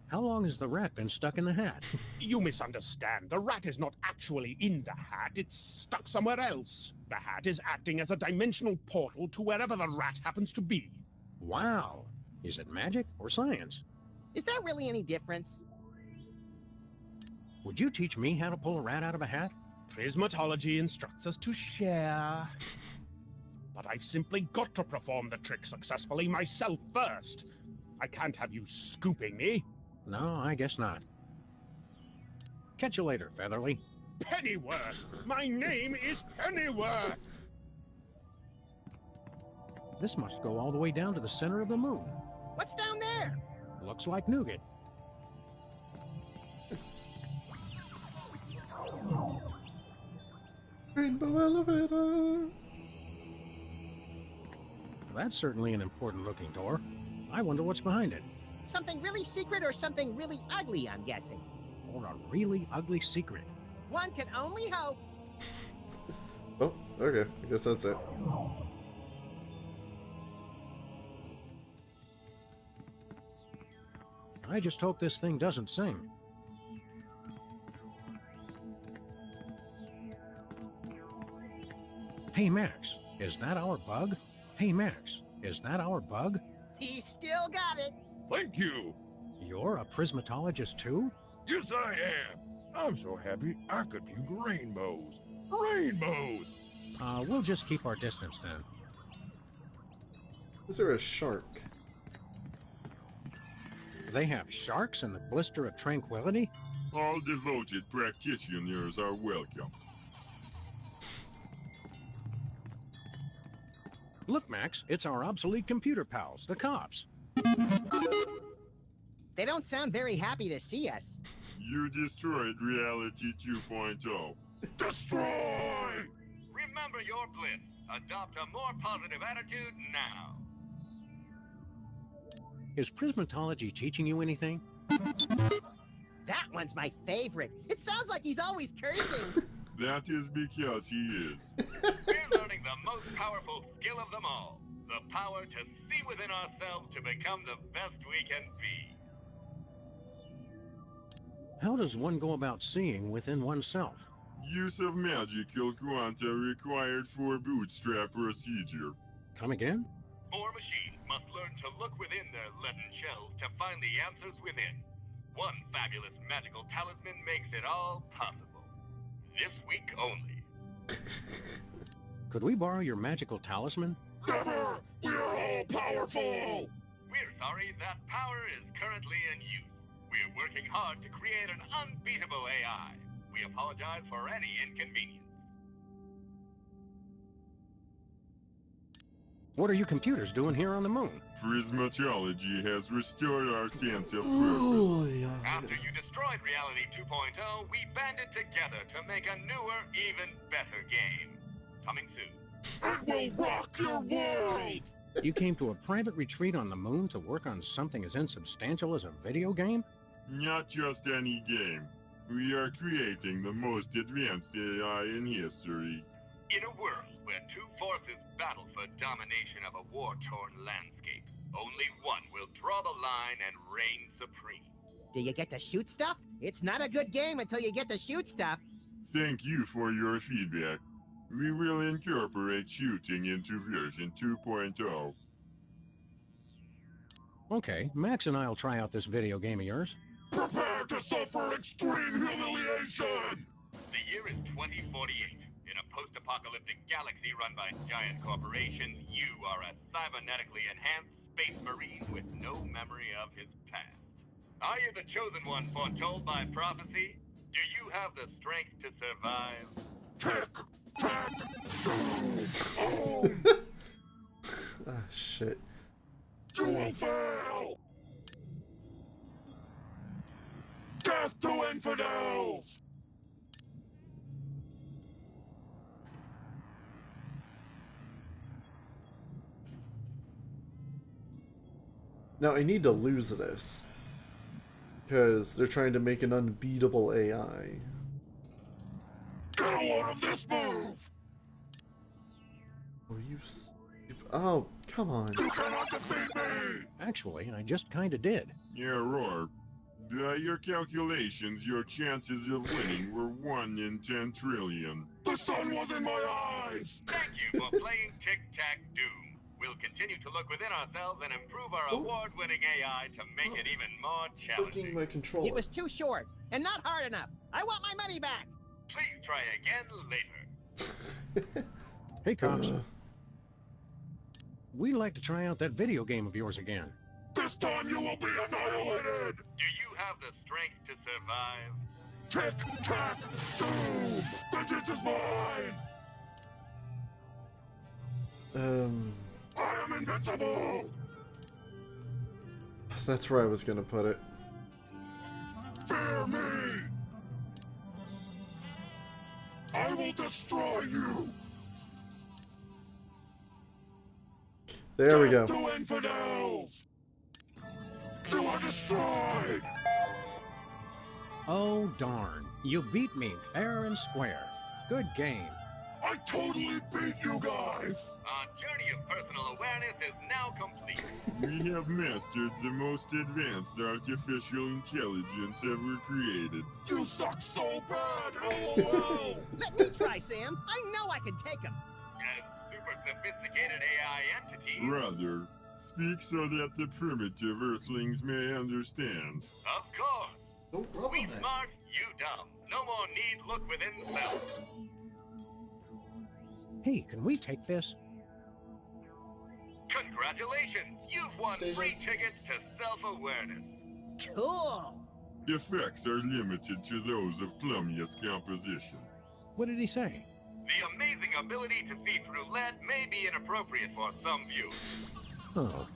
How long has the rat been stuck in the hat? You misunderstand. The rat is not actually in the hat. It's stuck somewhere else. The hat is acting as a dimensional portal to wherever the rat happens to be. Wow. Is it magic or science? Is there really any difference? Would you teach me how to pull a rat out of a hat? Prismatology instructs us to share. But I've simply got to perform the trick successfully myself first. I can't have you scooping me. No, I guess not. Catch you later, Featherly. Pennyworth! My name is Pennyworth! This must go all the way down to the center of the moon. What's down there? Looks like nougat. Rainbow elevator. That's certainly an important looking door. I wonder what's behind it. Something really secret or something really ugly, I'm guessing. Or a really ugly secret. One can only hope. Oh, okay. I guess that's it. I just hope this thing doesn't sing. Hey, Max, is that our bug? Hey, Max, is that our bug? He still got it. Thank you. You're a prismatologist too? Yes, I am. I'm so happy I could view rainbows. Rainbows! We'll just keep our distance then. Is there a shark? They have sharks in the Blister of Tranquility? All devoted practitioners are welcome. Look, Max, it's our obsolete computer pals, the cops. They don't sound very happy to see us. You destroyed Reality 2.0. Destroy! Remember your bliss. Adopt a more positive attitude now. Is prismatology teaching you anything? That one's my favorite. It sounds like he's always cursing. That is because he is. We're learning the most powerful skill of them all. The power to see within ourselves to become the best we can be. How does one go about seeing within oneself? Use of magical quanta required for bootstrap procedure. Come again? More machines must learn to look within their leaden shells to find the answers within. One fabulous magical talisman makes it all possible. This week only. Could we borrow your magical talisman? Never! We're all powerful! We're sorry that power is currently in use. We're working hard to create an unbeatable AI. We apologize for any inconvenience. What are you computers doing here on the moon? Prismatology has restored our sense of purpose. Oh, yeah. After you destroyed Reality 2.0, we banded together to make a newer, even better game. Coming soon. It will rock your world! You came to a private retreat on the moon to work on something as insubstantial as a video game? Not just any game. We are creating the most advanced AI in history. In a world where two forces battle for domination of a war-torn landscape, only one will draw the line and reign supreme. Do you get to shoot stuff? It's not a good game until you get to shoot stuff. Thank you for your feedback. We will incorporate shooting into version 2.0. Okay, Max and I'll try out this video game of yours. Prepare to suffer extreme humiliation! The year is 2048. In a post-apocalyptic galaxy run by giant corporations, you are a cybernetically enhanced space marine with no memory of his past. Are you the chosen one foretold by prophecy? Do you have the strength to survive? Tick, tack, doom! Ah, shit. You will fail! Death to infidels! Now I need to lose this. Because they're trying to make an unbeatable AI. Get out of this move! Oh, you stupid. Oh, come on. You cannot defeat me! Actually, I just kinda did. Yeah, Roar. By your calculations, your chances of winning were 1 in 10 trillion. The sun was in my eyes! Thank you for playing Tic-Tac-Doom. We'll continue to look within ourselves and improve our award-winning AI to make it even more challenging. My controller. It was too short and not hard enough. I want my money back. Please try again later. Hey, cops. We'd like to try out that video game of yours again. This time you will be annihilated! Do you have the strength to survive? Tick, tack, doom! Vengeance is mine! I am invincible! That's where I was gonna put it. Fear me! I will destroy you! There we go. Death to infidels! You are destroyed! Oh, darn. You beat me fair and square. Good game. I totally beat you guys! Our journey of personal awareness is now complete. We have mastered the most advanced artificial intelligence ever created. You suck so bad, LOL! Let me try, Sam. I know I can take him. As super sophisticated AI entities. Rather, speak so that the primitive Earthlings may understand. Of course. Don't rub We on that. smart, you dumb. No more need look within self. Hey, can we take this? Congratulations! You've won free tickets to self-awareness. Cool. Effects are limited to those of plumious composition. What did he say? The amazing ability to see through lead may be inappropriate for some viewers. Oh.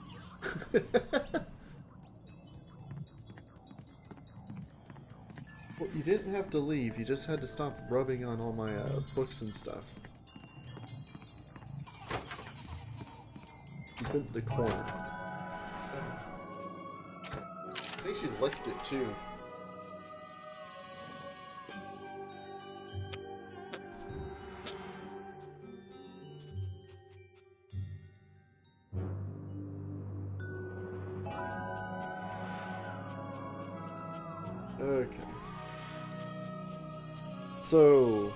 Well, you didn't have to leave, you just had to stop rubbing on all my books and stuff. You bent the corner. I think she licked it too. Okay. So,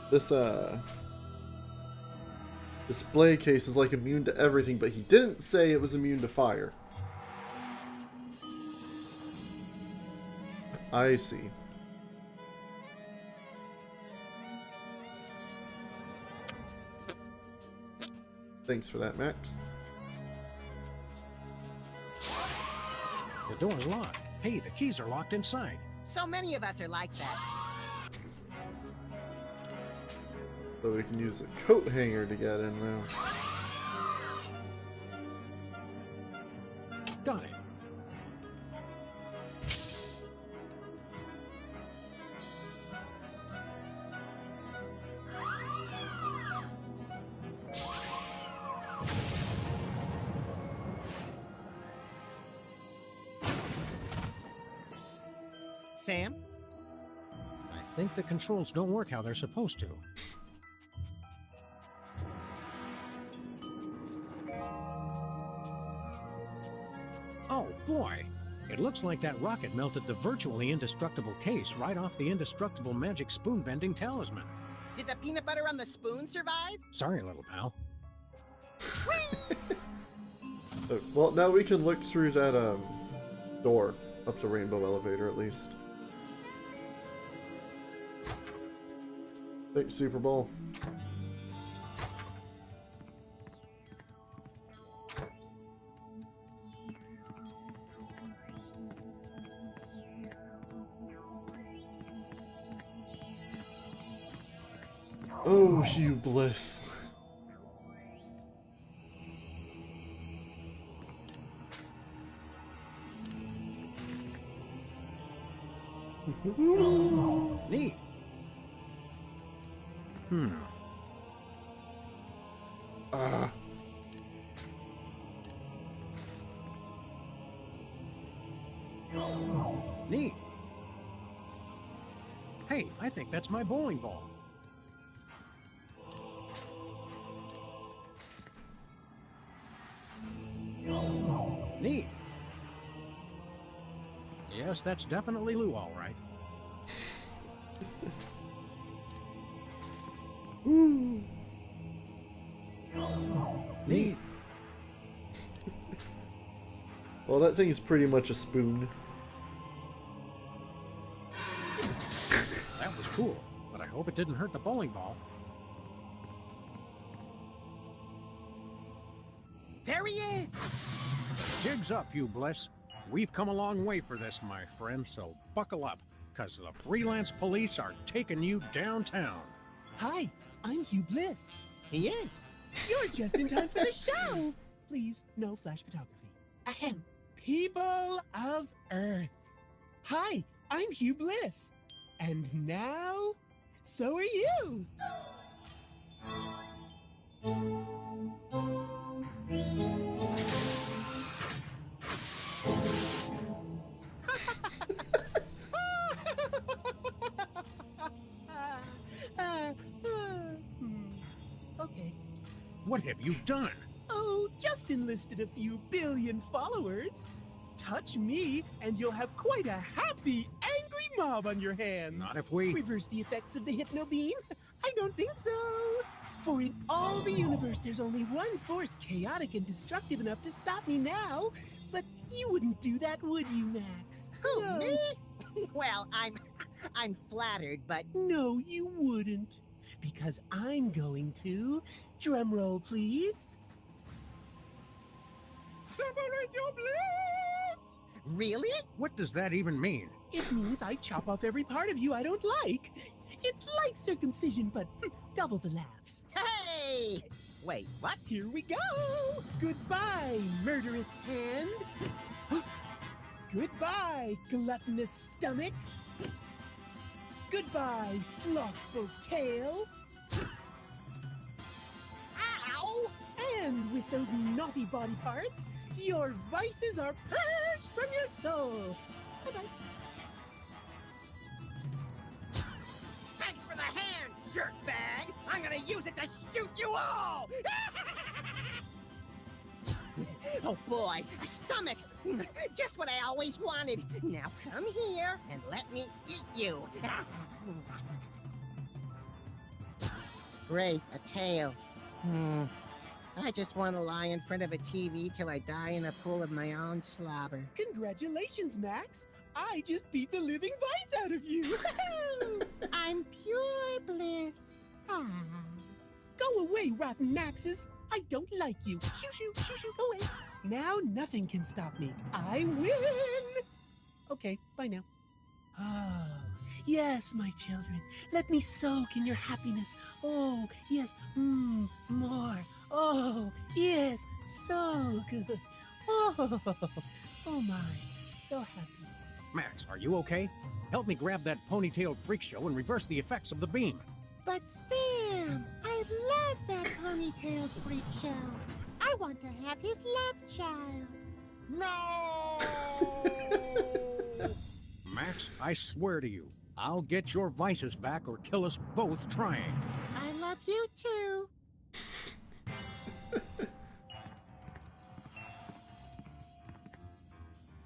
this display case is like immune to everything, but he didn't say it was immune to fire. I see. Thanks for that, Max. The door's locked. Hey, the keys are locked inside. So many of us are like that. So we can use a coat hanger to get in now. Got it. Sam? I think the controls don't work how they're supposed to. Oh boy! It looks like that rocket melted the virtually indestructible case right off the indestructible magic spoon-bending talisman. Did the peanut butter on the spoon survive? Sorry, little pal. Well, now we can look through that door. Up to Rainbow Elevator, at least. Thanks, Super Bowl. Oh, Hugh Bliss. Neat. Neat. Hey, I think that's my bowling ball. Neat. Yes, that's definitely Lou, all right. Neat. Well, that thing is pretty much a spoon. That was cool, but I hope it didn't hurt the bowling ball. There he is! Jigs up, you Bliss. We've come a long way for this, my friend, so buckle up, because the freelance police are taking you downtown. Hi, I'm Hugh Bliss. He is. You're just in time for the show. Please, no flash photography. Ahem. People of Earth. Hi, I'm Hugh Bliss. And now, so are you. Okay. What have you done? Oh, just enlisted a few billion followers. Touch me, and you'll have quite a happy, angry mob on your hands. Not if we... Reverse the effects of the hypno beam? I don't think so. For in all the universe, there's only one force chaotic and destructive enough to stop me now. But you wouldn't do that, would you, Max? Who, No. me? Well, I'm flattered, but... No, you wouldn't. Because I'm going to... Drum roll, please. Separate your bliss! Really? What does that even mean? It means I chop off every part of you I don't like. It's like circumcision, but double the laughs. Hey! Wait, what? Here we go! Goodbye, murderous hand. Goodbye, gluttonous stomach. Goodbye, slothful tail. Ow! And with those naughty body parts, your vices are purged from your soul. Bye-bye. Thanks for the hand, jerkbag! I'm gonna use it to shoot you all! Oh boy, a stomach! Just what I always wanted. Now come here and let me eat you. Great, a tail. I just want to lie in front of a TV till I die in a pool of my own slobber. Congratulations, Max. I just beat the living vice out of you. I'm pure bliss. Ah. Go away, rotten Maxes. I don't like you. Shoo, shoo, shoo, shoo, go away. Now nothing can stop me. I win. Okay, bye now. Oh, yes, my children. Let me soak in your happiness. Oh, yes, more. Oh, yes, so good. Oh, oh my, so happy. Max, are you okay? Help me grab that ponytailed freak show and reverse the effects of the beam. But Sam, I love that ponytail freak show. I want to have his love child. No! Max, I swear to you, I'll get your vices back or kill us both trying. I love you too.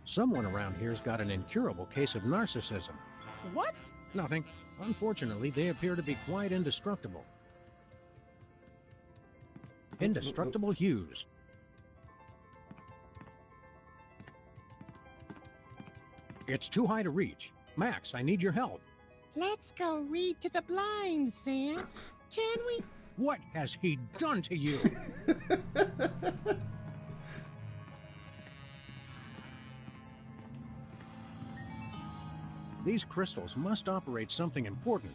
Someone around here's got an incurable case of narcissism. What? Nothing. Unfortunately, they appear to be quite indestructible. Indestructible Hughes. It's too high to reach. Max, I need your help. Let's go read to the blind, Sam. Can we? What has he done to you? These crystals must operate something important.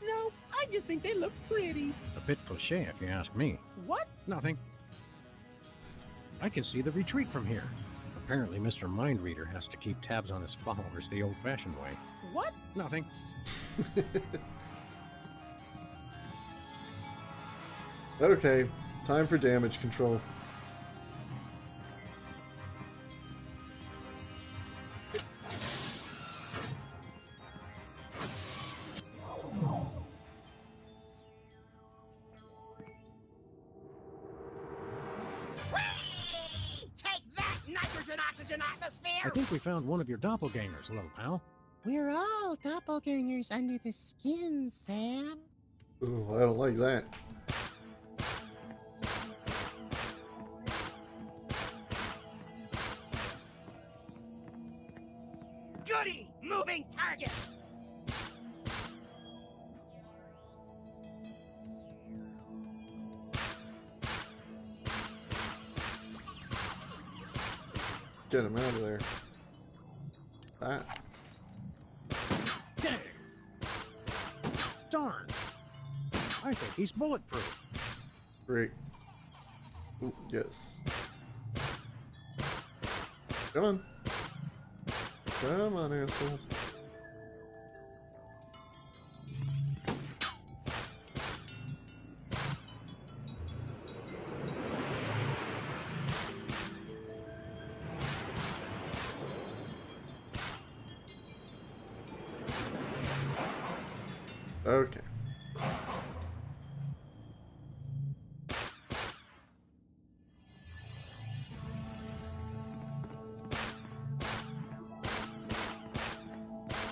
No, I just think they look pretty. A bit cliche, if you ask me. What? Nothing. I can see the retreat from here. Apparently, Mr. Mindreader has to keep tabs on his followers the old-fashioned way. What? Nothing. Okay, time for damage control. I think we found one of your doppelgangers, little pal. We're all doppelgangers under the skin, Sam. Ooh, I don't like that. Goody! Moving target! Get him out of there. That. Dang! Darn! I think he's bulletproof. Great. Ooh, yes. Come on. Come on, asshole. Okay.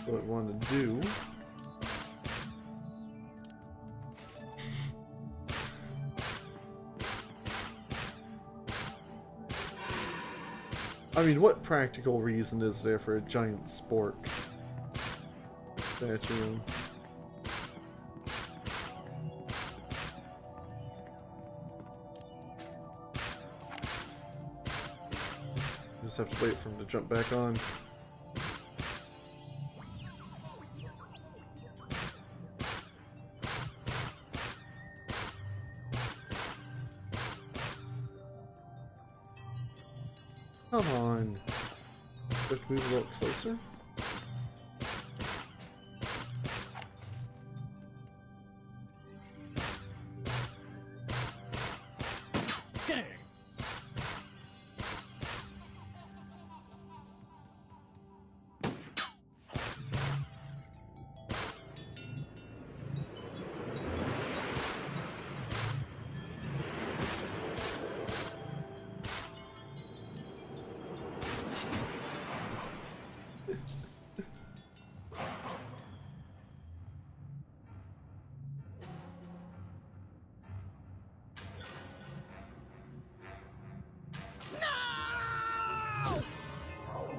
What I want to do I mean, what practical reason is there for a giant spork statue? Just have to wait for him to jump back on. Come on. Have to move a little closer. Dang!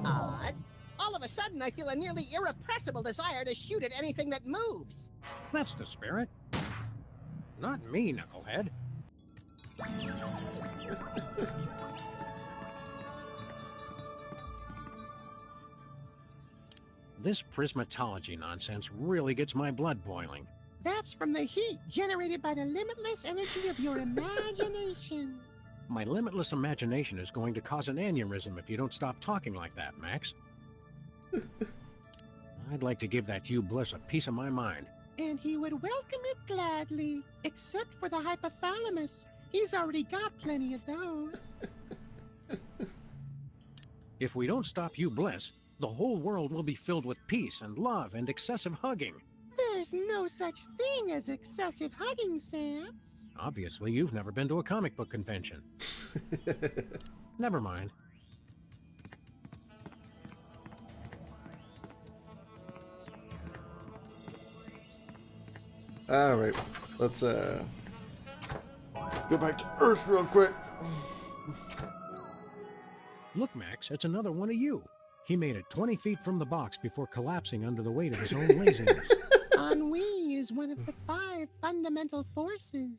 Odd. All of a sudden, I feel a nearly irrepressible desire to shoot at anything that moves. That's the spirit. Not me, knucklehead. This prismatology nonsense really gets my blood boiling. That's from the heat generated by the limitless energy of your imagination. My limitless imagination is going to cause an aneurysm if you don't stop talking like that, Max. I'd like to give that you Bliss a piece of my mind. And he would welcome it gladly, except for the hypothalamus. He's already got plenty of those. If we don't stop you Bliss, the whole world will be filled with peace and love and excessive hugging. There's no such thing as excessive hugging, Sam. Obviously, you've never been to a comic book convention. Never mind. Alright, let's go back to Earth real quick. Look, Max, it's another one of you. He made it 20 feet from the box before collapsing under the weight of his own laziness. Ennui is one of the 5 fundamental forces.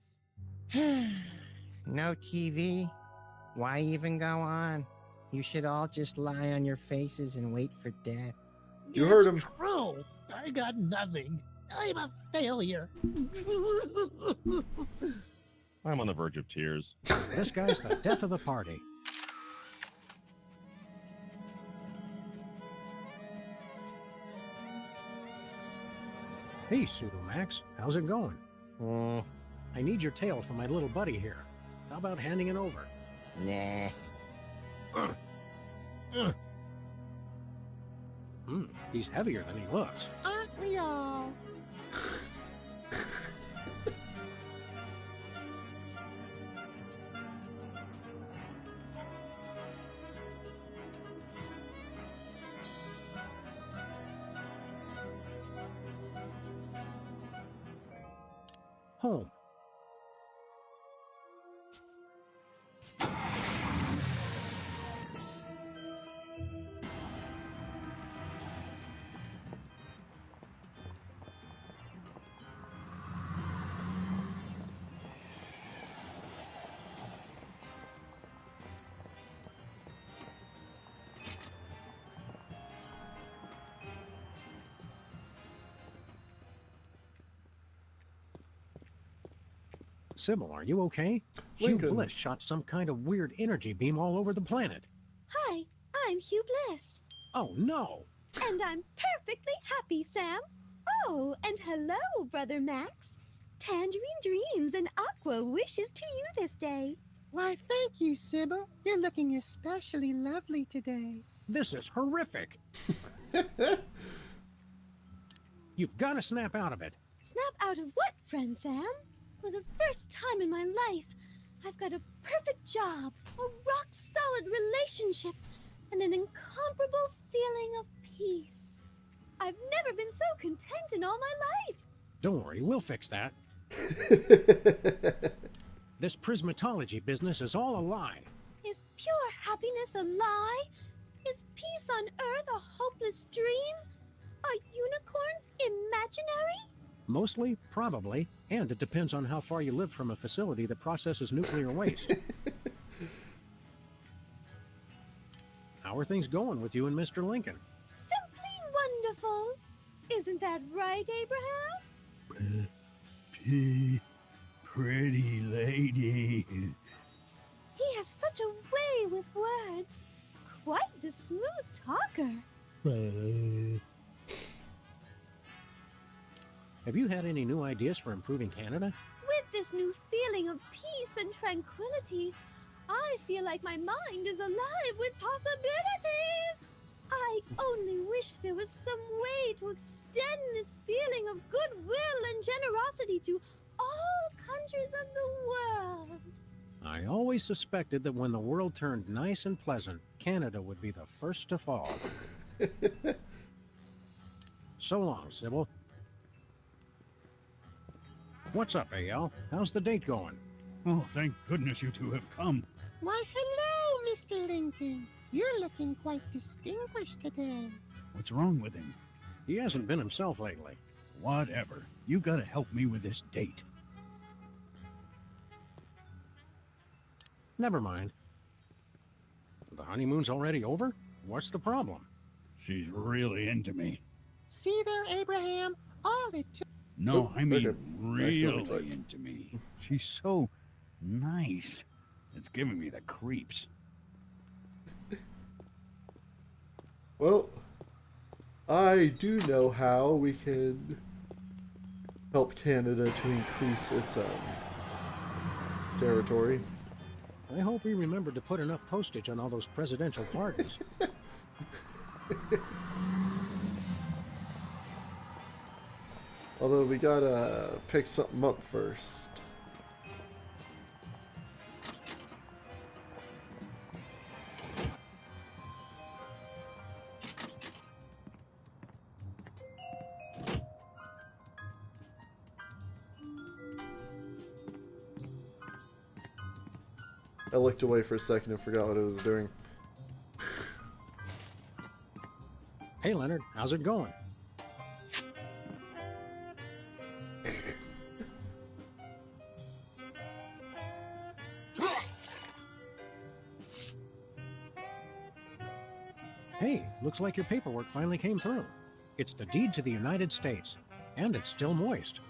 No TV? Why even go on? You should all just lie on your faces and wait for death. You heard him. True. I got nothing. I'm a failure. I'm on the verge of tears. This guy's the death of the party. Hey, Pseudomax, how's it going? I need your tail for my little buddy here. How about handing it over? Nah. He's heavier than he looks. Aren't we all? Home. Sybil, are you okay? Hugh Bliss shot some kind of weird energy beam all over the planet. Hi, I'm Hugh Bliss. Oh, no! And I'm perfectly happy, Sam. Oh, and hello, Brother Max. Tangerine dreams and aqua wishes to you this day. Why, thank you, Sybil. You're looking especially lovely today. This is horrific. You've got to snap out of it. Snap out of what, friend Sam? For the first time in my life, I've got a perfect job, a rock-solid relationship, and an incomparable feeling of peace. I've never been so content in all my life. Don't worry, we'll fix that. This prismatology business is all a lie. Is pure happiness a lie? Is peace on Earth a hopeless dream? Are unicorns imaginary? Mostly, probably, and it depends on how far you live from a facility that processes nuclear waste. How are things going with you and Mr. Lincoln? Simply wonderful. Isn't that right, Abraham? Pretty lady. He has such a way with words. Quite the smooth talker. Have you had any new ideas for improving Canada? With this new feeling of peace and tranquility, I feel like my mind is alive with possibilities. I only wish there was some way to extend this feeling of goodwill and generosity to all countries of the world. I always suspected that when the world turned nice and pleasant, Canada would be the first to fall. So long, Sybil. What's up, AL? How's the date going? Oh, thank goodness you two have come. Why, hello, Mr. Lincoln. You're looking quite distinguished today. What's wrong with him? He hasn't been himself lately. Whatever. You gotta help me with this date. Never mind. The honeymoon's already over? What's the problem? She's really into me. See there, Abraham? All it took. No, I mean okay. really into me. She's so nice. It's giving me the creeps. Well, I do know how we can help Canada to increase its territory. I hope we remembered to put enough postage on all those presidential pardons. Although we gotta pick something up first. I looked away for a second and forgot what I was doing. Hey, Leonard, how's it going? Hey, looks like your paperwork finally came through. It's the deed to the United States, and it's still moist.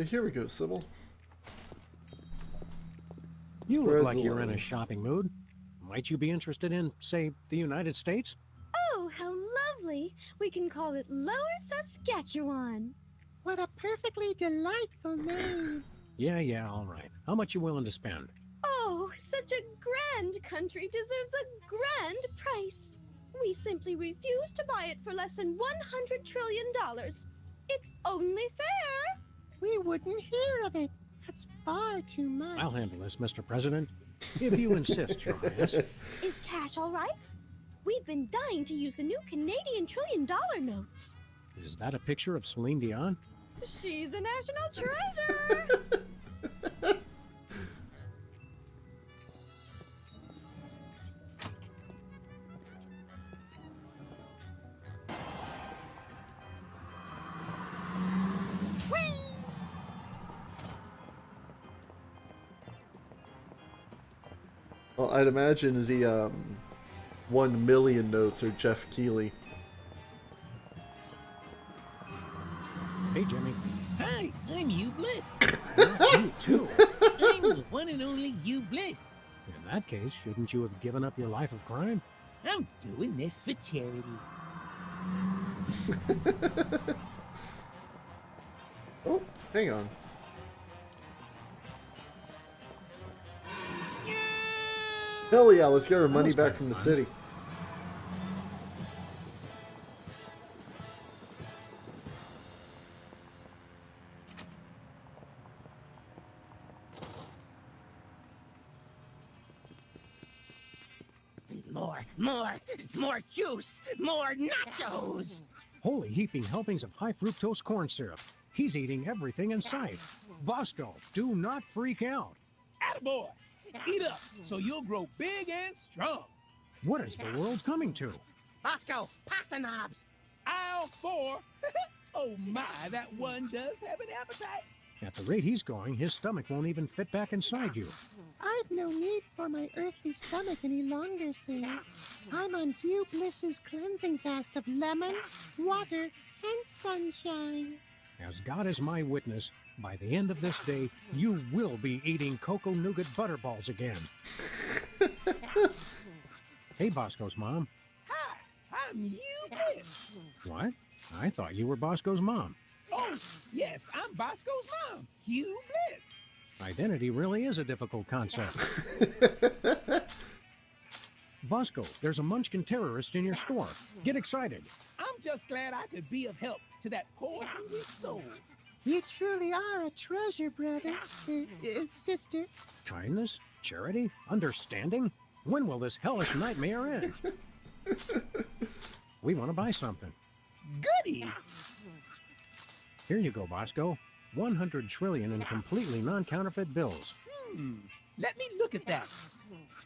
Here we go, Sybil. You look like you're in a shopping mood. Might you be interested in, say, the United States? Oh, how lovely! We can call it Lower Saskatchewan. What a perfectly delightful name. Yeah, all right. How much you willing to spend? Oh, such a grand country deserves a grand price. We simply refuse to buy it for less than $100 trillion. It's only fair. We wouldn't hear of it. That's far too much. I'll handle this, Mr. President. If you insist, Your Highness. Is cash all right? We've been dying to use the new Canadian $1 trillion notes. Is that a picture of Celine Dion? She's a national treasure! Well, I'd imagine the 1 million notes are Jeff Keighley. Hey, Jimmy. Hi, I'm Hugh Bliss. You too. I'm the one and only Hugh Bliss. In that case, shouldn't you have given up your life of crime? I'm doing this for charity. Oh, hang on. Hell yeah, let's get our money back from the city. More juice, more nachos. Holy heaping helpings of high fructose corn syrup. He's eating everything in sight. Bosco, do not freak out. Attaboy! Eat up so you'll grow big and strong. What is the world coming to? Bosco, pasta knobs. Aisle 4. Oh my, that one does have an appetite. At the rate he's going, his stomach won't even fit back inside you. I've no need for my earthly stomach any longer, sir. I'm on Hugh Bliss's cleansing fast of lemon, water, and sunshine. As God is my witness, by the end of this day, you will be eating cocoa nougat butterballs again. Hey, Bosco's mom. Hi, I'm Hugh Bliss. What? I thought you were Bosco's mom. Oh, yes, I'm Bosco's mom, Hugh Bliss. Identity really is a difficult concept. Bosco, there's a Munchkin terrorist in your store. Get excited. I'm just glad I could be of help to that poor hungry soul. You truly are a treasure, brother. Sister. Kindness? Charity? Understanding? When will this hellish nightmare end? We want to buy something. Goody! Here you go, Bosco. 100 trillion in completely non-counterfeit bills. Let me look at that.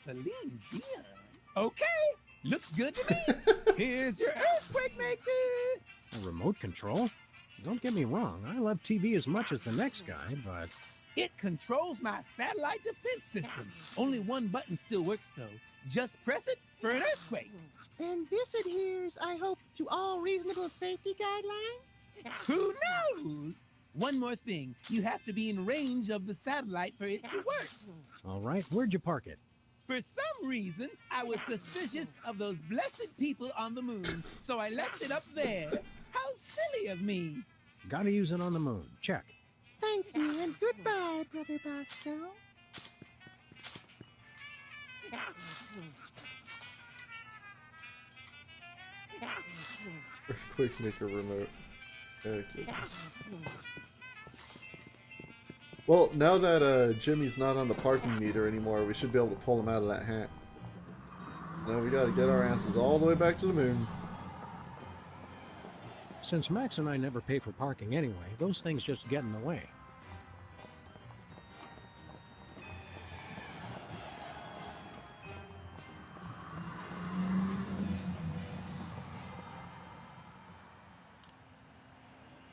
Celine Dion. Okay, looks good to me. Here's your earthquake maker. A remote control? Don't get me wrong, I love TV as much as the next guy, but... It controls my satellite defense system. Only one button still works, though. Just press it for an earthquake. And this adheres, I hope, to all reasonable safety guidelines? Who knows? One more thing. You have to be in range of the satellite for it to work. All right, where'd you park it? For some reason, I was suspicious of those blessed people on the moon, so I left it up there. How silly of me. Gotta use it on the moon. Check. Thank you, and goodbye, Brother Bosco. Earthquake maker remote. Okay. Well, now that Jimmy's not on the parking meter anymore, we should be able to pull him out of that hat. Now we gotta get our asses all the way back to the moon. Since Max and I never pay for parking anyway, those things just get in the way.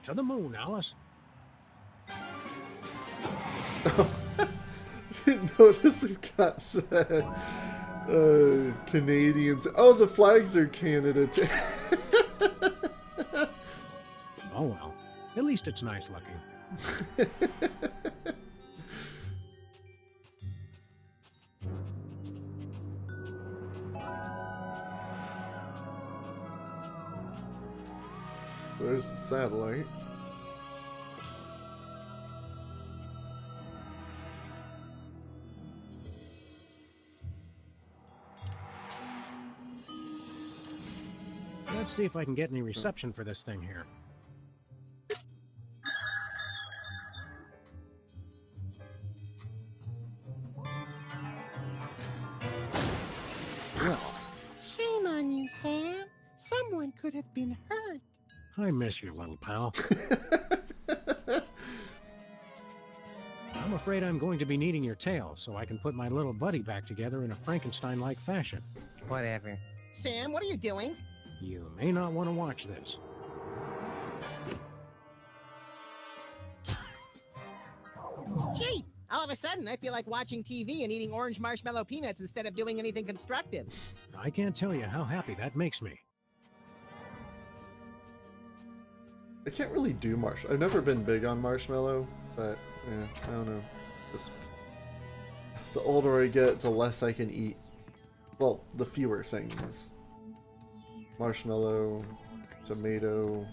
To the moon, Alice. Didn't notice we've got that. Canadians. Oh, the flags are Canada too. Oh well. At least it's nice looking. There's the satellite. Let's see if I can get any reception for this thing here. Well, Shame on you, Sam. Someone could have been hurt. I miss you, little pal. I'm afraid I'm going to be needing your tail so I can put my little buddy back together in a Frankenstein-like fashion. Whatever. Sam, what are you doing? You may not want to watch this. Gee, all of a sudden I feel like watching TV and eating orange marshmallow peanuts instead of doing anything constructive. I can't tell you how happy that makes me. I can't really do marshmallow. I've never been big on marshmallow, but yeah, I don't know. Just, the older I get, the less I can eat. Well, the fewer things. Marshmallow, tomato,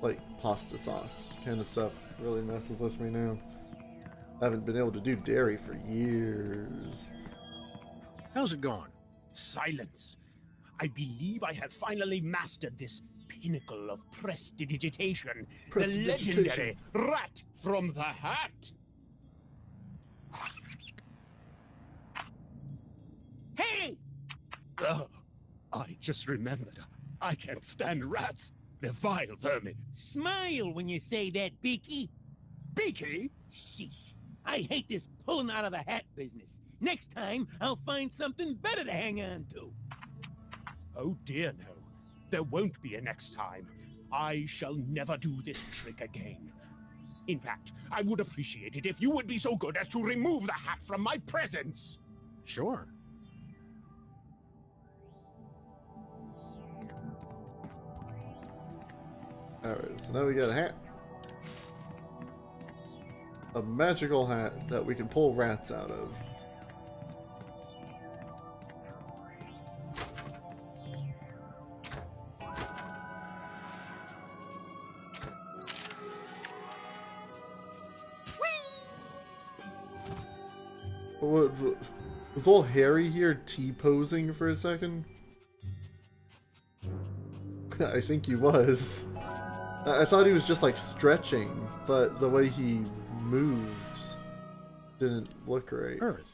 like pasta sauce kind of stuff really messes with me now. I haven't been able to do dairy for years. How's it going? Silence. I believe I have finally mastered this pinnacle of prestidigitation. The legendary rat from the hat. Hey! I just remembered. I can't stand rats. They're vile vermin. Smile when you say that, Beaky. Beaky? Sheesh. I hate this pulling out of the hat business. Next time, I'll find something better to hang on to. Oh dear no. There won't be a next time. I shall never do this trick again. In fact, I would appreciate it if you would be so good as to remove the hat from my presence. Sure. Alright, so now we got a hat. A magical hat that we can pull rats out of. What, was old Harry here T-posing for a second? I think he was. I thought he was just like stretching, but the way he moved didn't look right. Earth.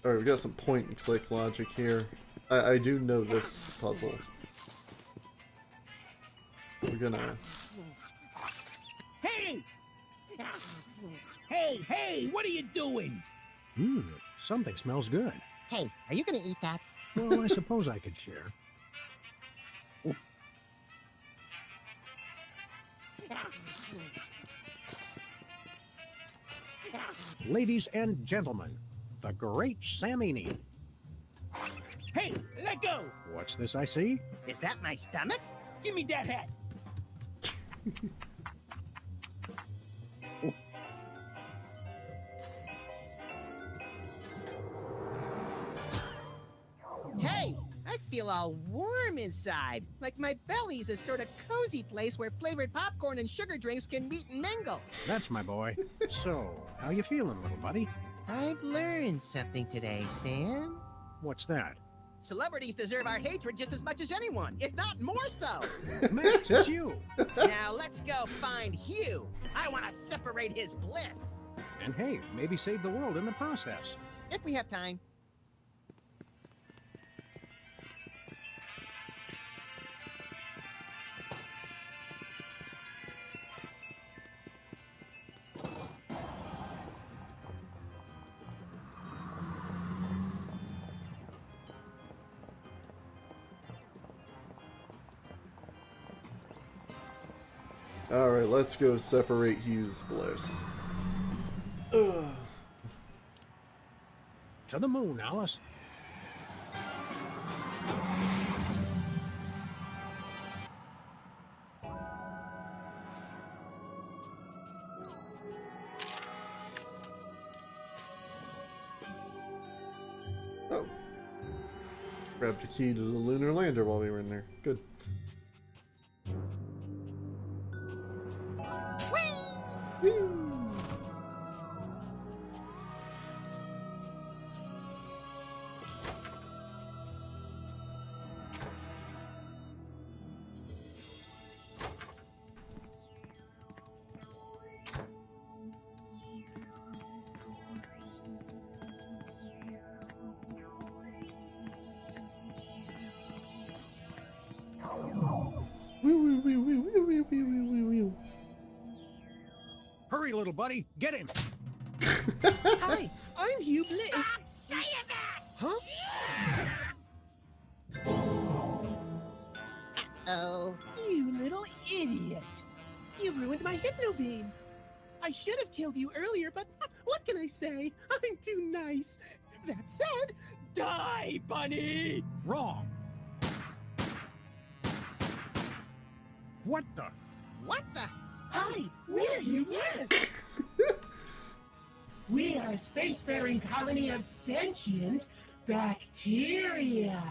Alright, we got some point and click logic here. I do know this puzzle. We're gonna... Hey! Hey, what are you doing? Something smells good. Hey, are you gonna eat that? Well, I suppose I could share. Ladies and gentlemen, the great Samini. Hey, let go! What's this I see? Is that my stomach? Give me that hat! Hey, I feel all warm inside. Like my belly's a sort of cozy place where flavored popcorn and sugar drinks can meet and mingle. That's my boy. So, how you feeling, little buddy? I've learned something today, Sam. What's that? Celebrities deserve our hatred just as much as anyone, if not more so. Max, it's you. Now let's go find Hugh. I want to separate his bliss. And hey, maybe save the world in the process. If we have time. Alright, let's go separate Hugh's bliss. Ugh. To the moon, Alice. Oh. Grabbed the key to the lunar lander while we were in there. Good. Hurry, little buddy. Get him. Hi, I'm Hugh Bliss. Stop saying that! Huh? Oh. You little idiot. You ruined my hypno beam. I should have killed you earlier, but what can I say? I'm too nice. That said, die, bunny! Wrong. What the? What the? Hi, we're Hugh Bliss. We are a spacefaring colony of sentient bacteria.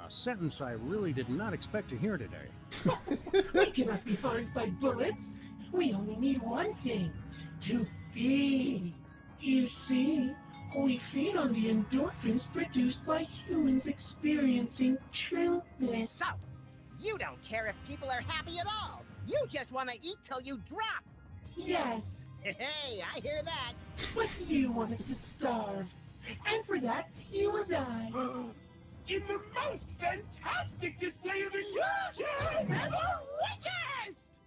A sentence I really did not expect to hear today. We cannot be harmed by bullets. We only need one thing, to feed. You see, we feed on the endorphins produced by humans experiencing true bliss. So, you don't care if people are happy at all. You just want to eat till you drop. Yes, Hey, I hear that. but you want us to starve. And for that, you and I. In the most fantastic display of illusion ever witnessed!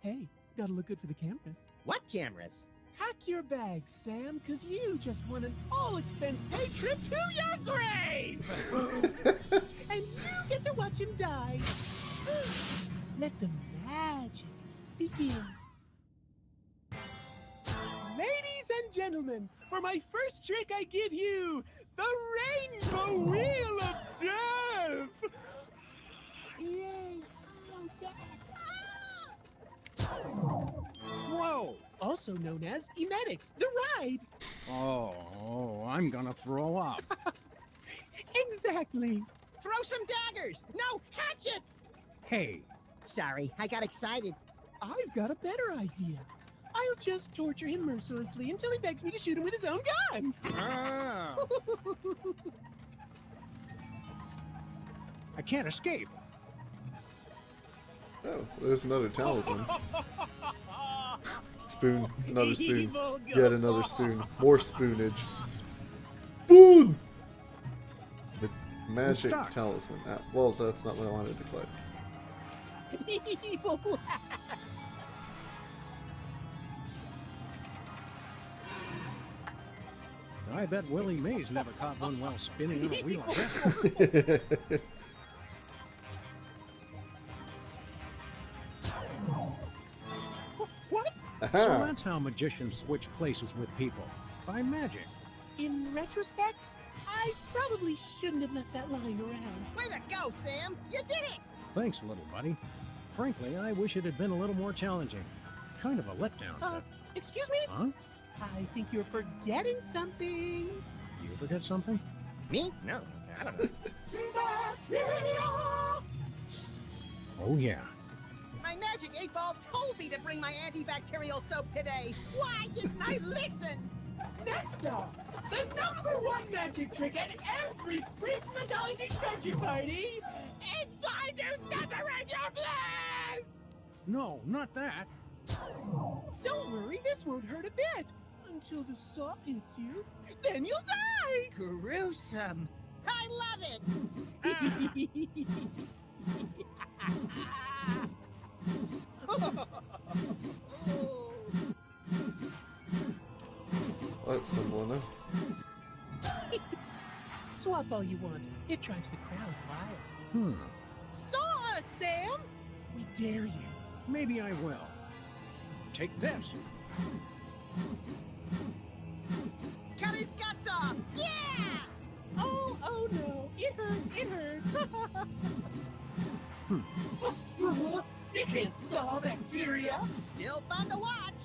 Hey, gotta look good for the cameras. What cameras? Pack your bags, Sam, because you just won an all-expense-paid trip to your grave! And you get to watch him die. Let the magic begin. Ladies and gentlemen, for my first trick I give you, the Rainbow Wheel of Death! Yay! Whoa! Also known as Emetics, the ride! Oh, I'm gonna throw up. Exactly! Throw some daggers. No, hatchets. Hey. Sorry, I got excited. I've got a better idea. I'll just torture him mercilessly until he begs me to shoot him with his own gun. Oh. I can't escape. Oh, there's another talisman. Spoon, another spoon, Evil yet another spoon, more spoonage. Spoon! The magic stuck. talisman. Ah, well, that's not what I wanted to collect. Evil. I bet Willie Mays never caught one while spinning on a wheel. What? So that's how magicians switch places with people. By magic. In retrospect, I probably shouldn't have left that lying around. Way to go, Sam! You did it! Thanks, little buddy. Frankly, I wish it had been a little more challenging. Kind of a letdown. Excuse me? Huh? I think you're forgetting something. You forget something? Me? No, I don't know. Oh, yeah. My magic 8-ball told me to bring my antibacterial soap today. Why didn't I listen? Next up, the #1 magic trick at every Prismatology treasure party. It's time to separate your bliss! No, not that. Don't worry, this won't hurt a bit. Until the saw hits you, then you'll die! Gruesome. I love it! That's simple enough. Swap all you want. It drives the crowd wild. Saw us, Sam! We dare you. Maybe I will. Take this. Cut his guts off! Yeah! Oh no. It hurts. You can't saw bacteria. Still fun to watch.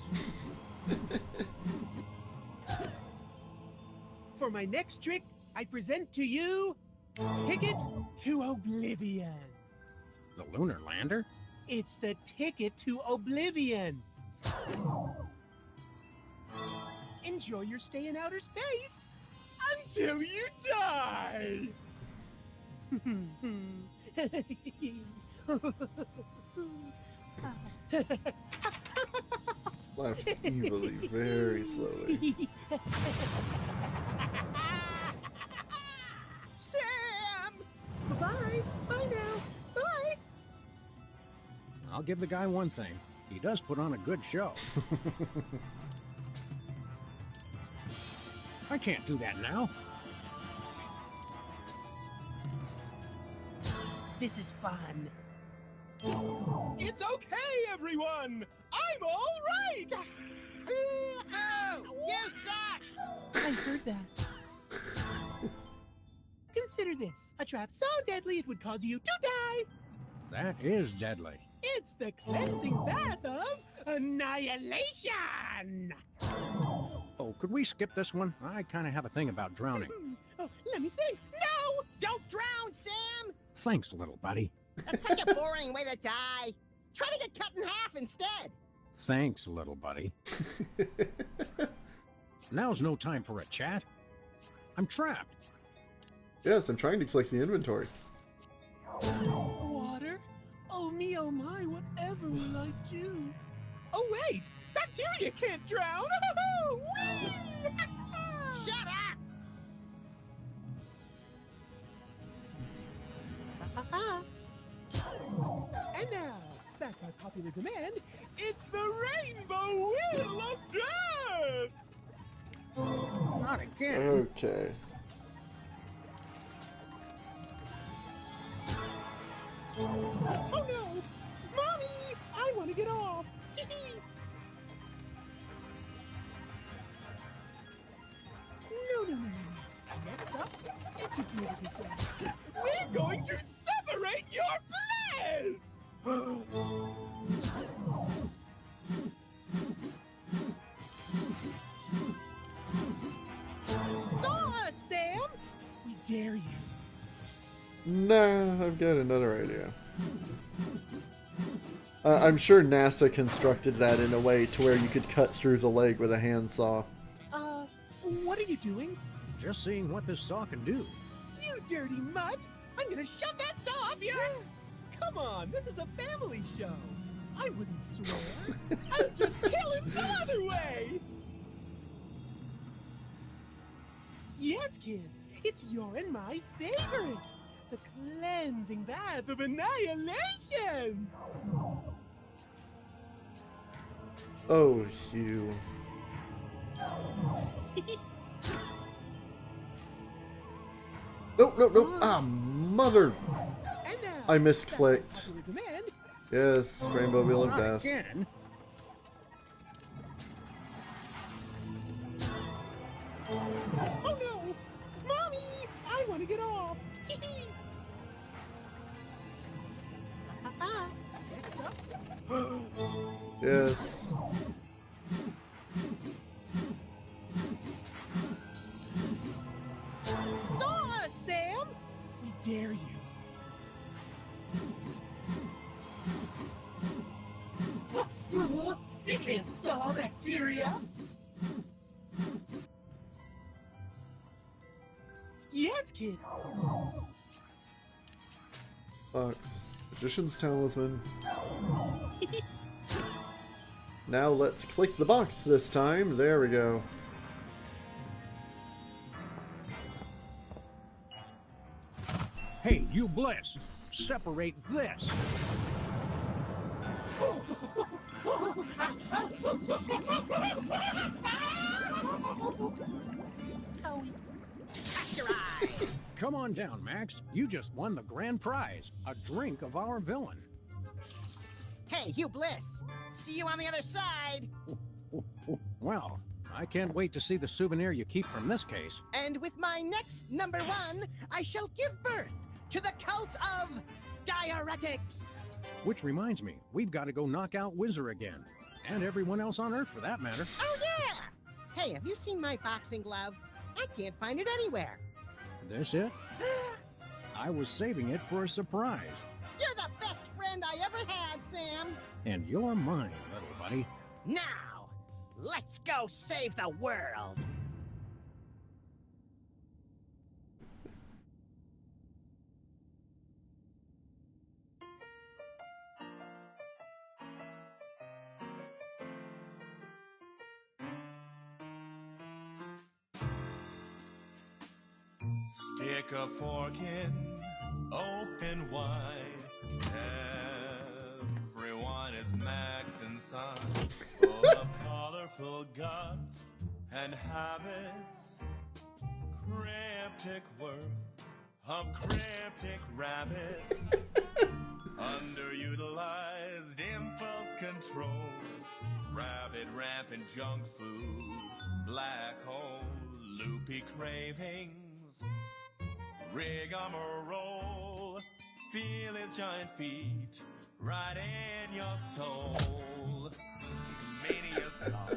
For my next trick, I present to you Ticket to Oblivion. The lunar lander? It's the ticket to Oblivion. Enjoy your stay in outer space until you die. Laughs evilly, very slowly. Sam! Bye-bye. Bye now. Bye. I'll give the guy one thing. He does put on a good show. I can't do that now. This is fun. It's okay, everyone! I'm all right! Oh, you suck! I heard that. Consider this. A trap so deadly it would cause you to die. That is deadly. It's the cleansing bath of annihilation. Oh, could we skip this one? I kind of have a thing about drowning. Oh, let me think. No! Don't drown, Sam! Thanks, little buddy. That's such a boring way to die. Try to get cut in half instead. Thanks, little buddy. Now's no time for a chat. I'm trapped. Yes, I'm trying to collect the inventory. Water? Oh me, oh my, whatever will I do? Oh wait, bacteria can't drown! Whee! Shut up! And now, back by popular demand, it's the Rainbow Wheel of Death! Not again. Okay. Oh no! Mommy! I want to get off! No. Next up, it's just beautiful. We're going to separate your bliss! Saw us, Sam! We dare you. Nah, I've got another idea. I'm sure NASA constructed that in a way to where you could cut through the leg with a handsaw. What are you doing? Just seeing what this saw can do. You dirty mutt! I'm gonna shove that saw up your... Come on, this is a family show. I wouldn't swear. I'd just kill him some other way. Yes, kids, it's your and my favorite. The cleansing bath of annihilation. Oh, Hugh. Nope, nope, nope. Ah, mother! I misclicked. Yes, Rainbow Wheel of Death. Again? Oh no! Mommy! I want to get off! Yes. Saw us, Sam! We dare you. What fool? You can't saw bacteria! Yes, kid. Box. Magician's Talisman. Now let's click the box this time. There we go. Hey, you Bliss! Separate this! Come on down, Max. You just won the grand prize, a drink of our villain. Hey, Hugh Bliss! See you on the other side! Well, I can't wait to see the souvenir you keep from this case. And with my next number 1, I shall give birth to the cult of diuretics! Which reminds me, we've got to go knock out Whizzer again. And everyone else on Earth, for that matter. Oh, yeah! Hey, have you seen my boxing glove? I can't find it anywhere. This it? I was saving it for a surprise. You're the best friend I ever had, Sam! And you're mine, little buddy. Now, let's go save the world! Stick a fork in, open wide. Everyone is Max inside, full of colorful guts and habits. Cryptic world of cryptic rabbits. Underutilized impulse control. Rabbit rampant junk food. Black hole, loopy cravings. Rigmarole, feel his giant feet right in your soul. Mania sloth,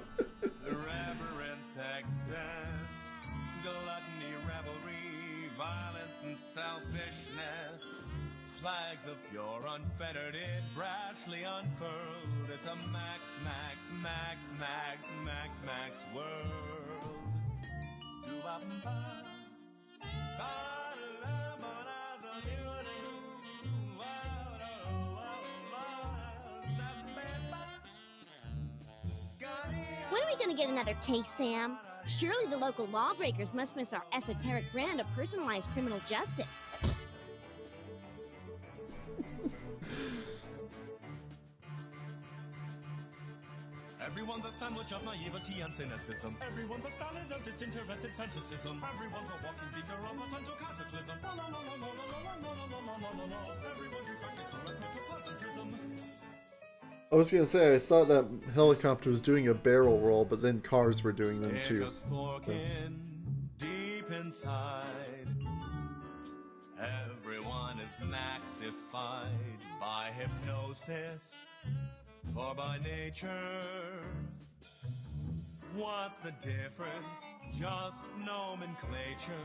reverence, excess, gluttony, revelry, violence and selfishness. Flags of pure, unfettered, it brashly unfurled. It's a max, max, max, max, max, max world. Do-ba-bum-ba. When are we gonna get another case, Sam? Surely the local lawbreakers must miss our esoteric brand of personalized criminal justice. Everyone's a sandwich of naivety and cynicism. Everyone's a salad of disinterested fantasism. Everyone's a walking beaker of potential cataclysm. No, no, no, no, no, no, no, no, no, no, no, no, no. Everyone's reflected through a protoplasm. I was gonna say, I thought that helicopter was doing a barrel roll, but then cars were doing them too. Stick a spork in, deep inside. Everyone is maxified by hypnosis. For by nature, what's the difference? Just nomenclature.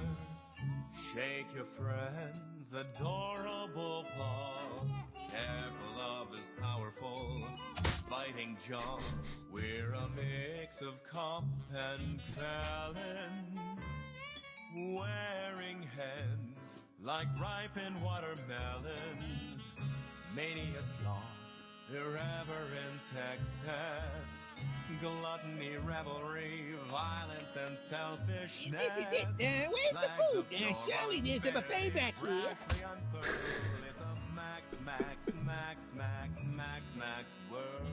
Shake your friend's adorable paws. Careful of his powerful, biting jaws. We're a mix of cop and felon, wearing heads like ripened watermelons. Mania sloth. Irreverence, excess, gluttony, revelry, violence, and selfishness. This is it. Where's the food? Surely there's a buffet back here. It's a max, max, max, max, max, max world.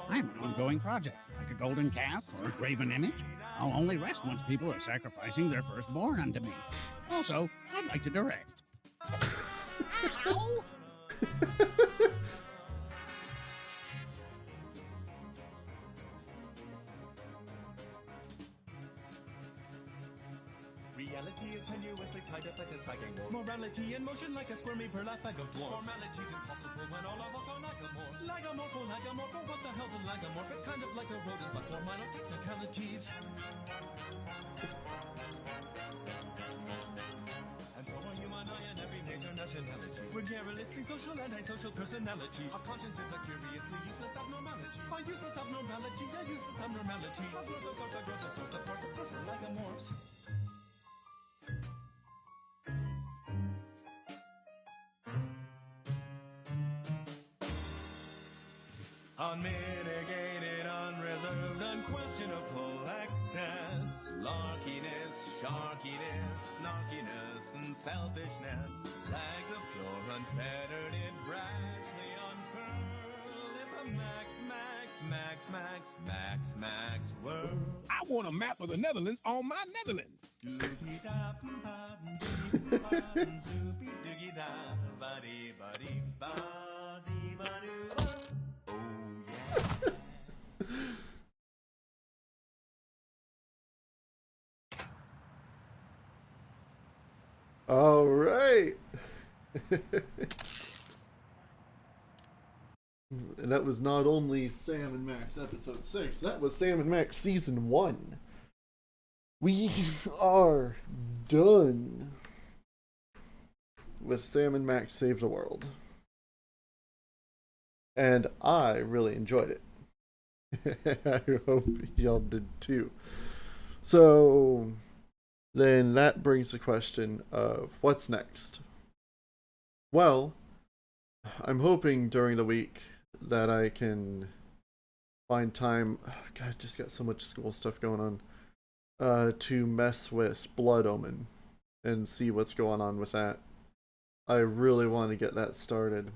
I'm an ongoing project. I could a golden calf or a graven image. I'll only rest once people are sacrificing their firstborn unto me. Also, I'd like to direct. Ow! Reality is tenuously tied up like a sagging war. Morality in motion like a squirmy burlap bag of dwarfs. Formality's impossible when all of us are lagomorphs. Lagomorpho, what the hell's a lagomorph? It's kind of like a rodent, but for minor technicalities. And so are you and I and every major nationality. We're garrulously social, antisocial personalities. Our conscience is a curiously useless abnormality. A useless abnormality, a useless abnormality. Our growth of sorts, of course, we're lagomorphs. Unmitigated, unreserved, unquestionable access. Larkiness, sharkiness, snarkiness, and selfishness. Flags of pure, unfettered, it brashly unfurled. It's a max world. I want a map of the Netherlands on my Netherlands. All right. And that was not only Sam and Max episode 6, that was Sam and Max season 1. We are done with Sam and Max Save the World. And I really enjoyed it. I hope y'all did too. So then that brings the question of what's next? Well, I'm hoping during the week that I can find time. God, just got so much school stuff going on. To mess with Blood Omen and see what's going on with that. I really want to get that started.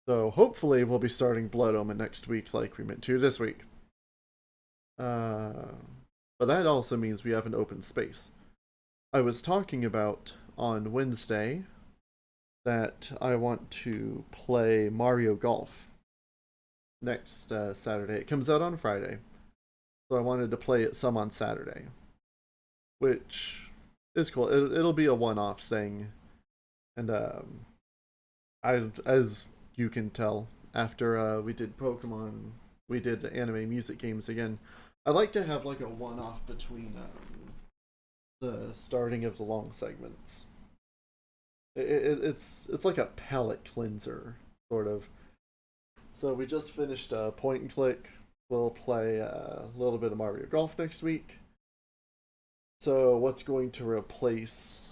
So hopefully we'll be starting Blood Omen next week like we meant to this week. But that also means we have an open space. I was talking about on Wednesday that I want to play Mario Golf next Saturday. It comes out on Friday. So I wanted to play it some on Saturday. Which is cool. It'll be a one-off thing. And as you can tell, after we did Pokemon, we did the anime music games again. I like to have like a one-off between the starting of the long segments. It's like a palate cleanser, sort of. So we just finished Point and Click. We'll play a little bit of Mario Golf next week. So what's going to replace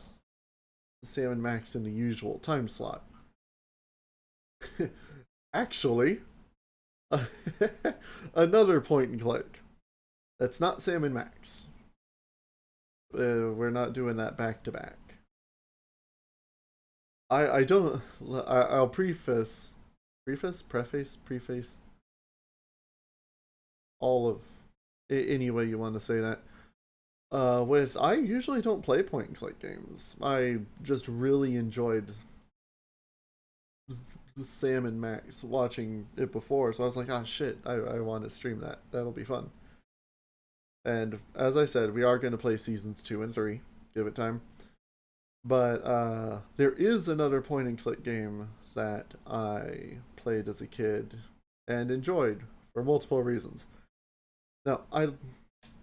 Sam and Max in the usual time slot? Actually, another Point and Click. That's not Sam and Max. We're not doing that back to back. I'll preface all of any way you want to say that. I usually don't play point and click games. I just really enjoyed Sam and Max watching it before, so I was like, ah, shit, I want to stream that. That'll be fun. And as I said, we are going to play seasons 2 and 3. Give it time. But there is another point and click game that I played as a kid and enjoyed for multiple reasons. Now, I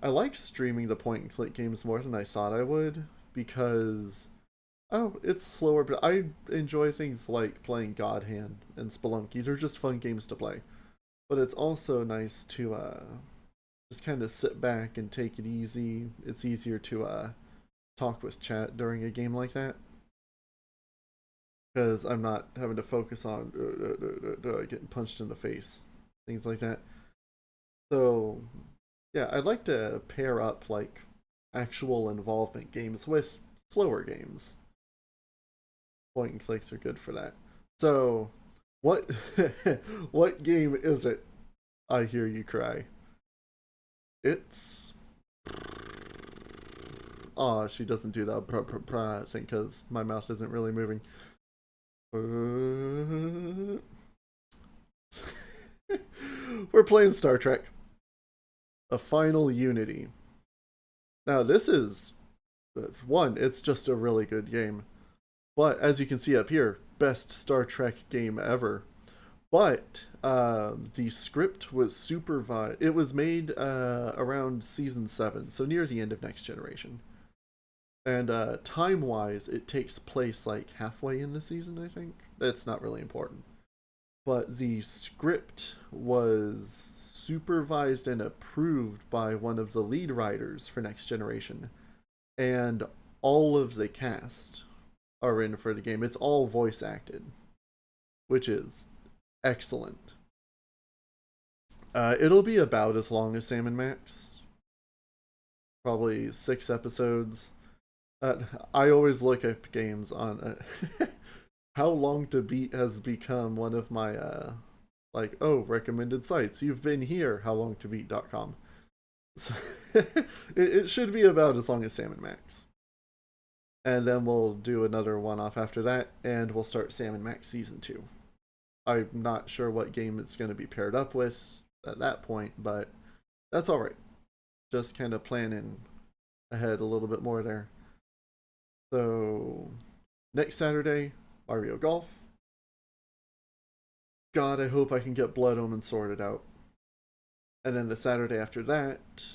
like streaming the point and click games more than I thought I would because it's slower, but I enjoy things like playing God Hand and Spelunky. They're just fun games to play. But it's also nice to just kind of sit back and take it easy. It's easier to talk with chat during a game like that because I'm not having to focus on getting punched in the face, things like that. So yeah, I'd like to pair up like actual involvement games with slower games. Point and clicks are good for that. So what what game is it I hear you cry. It's... Aw, she doesn't do that thing because my mouth isn't really moving. We're playing Star Trek. A Final Unity. Now this is... One, it's just a really good game. But as you can see up here, best Star Trek game ever. But the script was supervised. It was made around season 7, so near the end of Next Generation. And time-wise, it takes place like halfway in the season, I think. That's not really important. But the script was supervised and approved by one of the lead writers for Next Generation. And all of the cast are in for the game. It's all voice acted, which is excellent. It'll be about as long as Sam & Max. Probably 6 episodes. I always look at games on How Long to Beat has become one of my recommended sites. You've been here, howlongtobeat.com. So it should be about as long as Sam & Max. And then we'll do another one-off after that, and we'll start Sam & Max Season 2. I'm not sure what game it's going to be paired up with at that point, but that's alright. Just kind of planning ahead a little bit more there. So, next Saturday, Mario Golf. God, I hope I can get Blood Omen sorted out. And then the Saturday after that,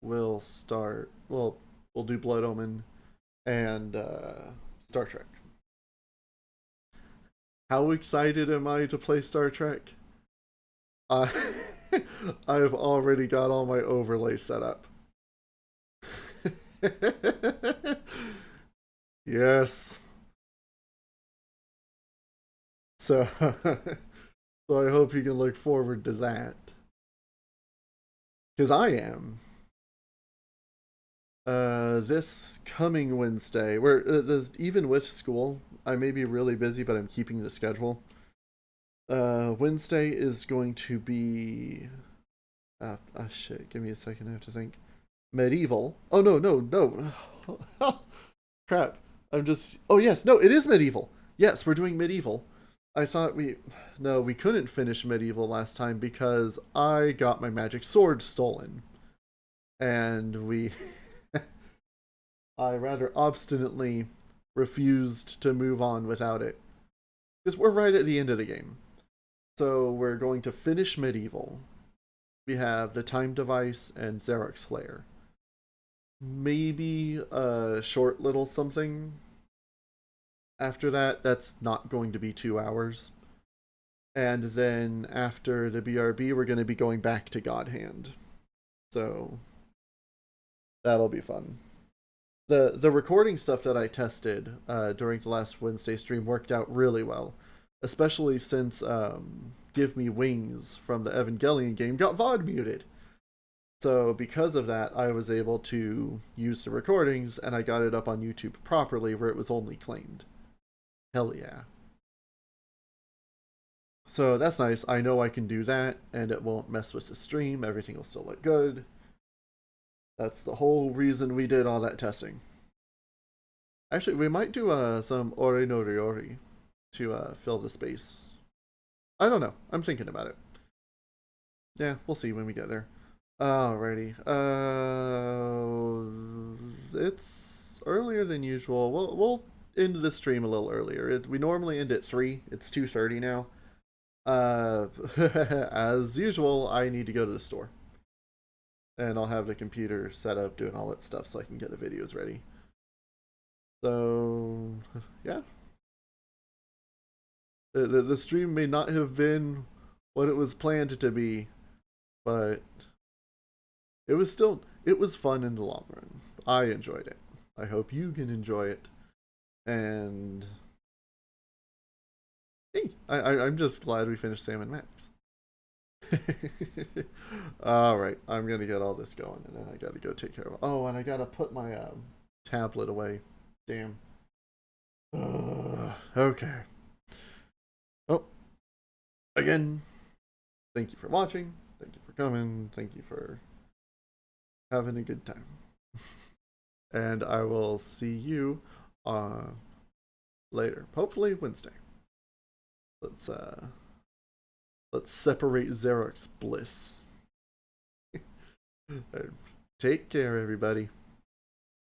we'll do Blood Omen and Star Trek. How excited am I to play Star Trek? I've already got all my overlays set up. Yes. So I hope you can look forward to that. Because I am. This coming Wednesday, even with school, I may be really busy, but I'm keeping the schedule. Wednesday is going to be... shit, give me a second, I have to think. Medieval. Oh, no. Crap. Oh, yes, no, it is Medieval. Yes, we're doing Medieval. I thought we couldn't finish Medieval last time because I got my magic sword stolen. And I rather obstinately refused to move on without it. Because we're right at the end of the game. So we're going to finish Medieval. We have the Time Device and Xerox Slayer. Maybe a short little something after that. That's not going to be 2 hours. And then after the BRB, we're going to be going back to God Hand. So that'll be fun. The recording stuff that I tested during the last Wednesday stream worked out really well. Especially since Give Me Wings from the Evangelion game got VOD muted. So because of that, I was able to use the recordings, and I got it up on YouTube properly where it was only claimed. Hell yeah. So that's nice. I know I can do that, and it won't mess with the stream. Everything will still look good. That's the whole reason we did all that testing. Actually, we might do some Ori no Ryori to fill the space. I don't know. I'm thinking about it. Yeah, we'll see when we get there. Alrighty. It's earlier than usual. We'll end the stream a little earlier. We normally end at 3. It's 2:30 now. As usual, I need to go to the store. And I'll have the computer set up doing all that stuff so I can get the videos ready. So, yeah. The stream may not have been what it was planned to be, but it was fun in the long run. I enjoyed it. I hope you can enjoy it. And hey, I'm just glad we finished Sam & Max. Alright, I'm gonna get all this going, and then I gotta go take care of it. Oh, and I gotta put my tablet away. Damn. Okay. Oh. Again, thank you for watching. Thank you coming. Thank you for having a good time. And I will see you later. Hopefully Wednesday. Let's separate Xerox bliss. Take care, everybody.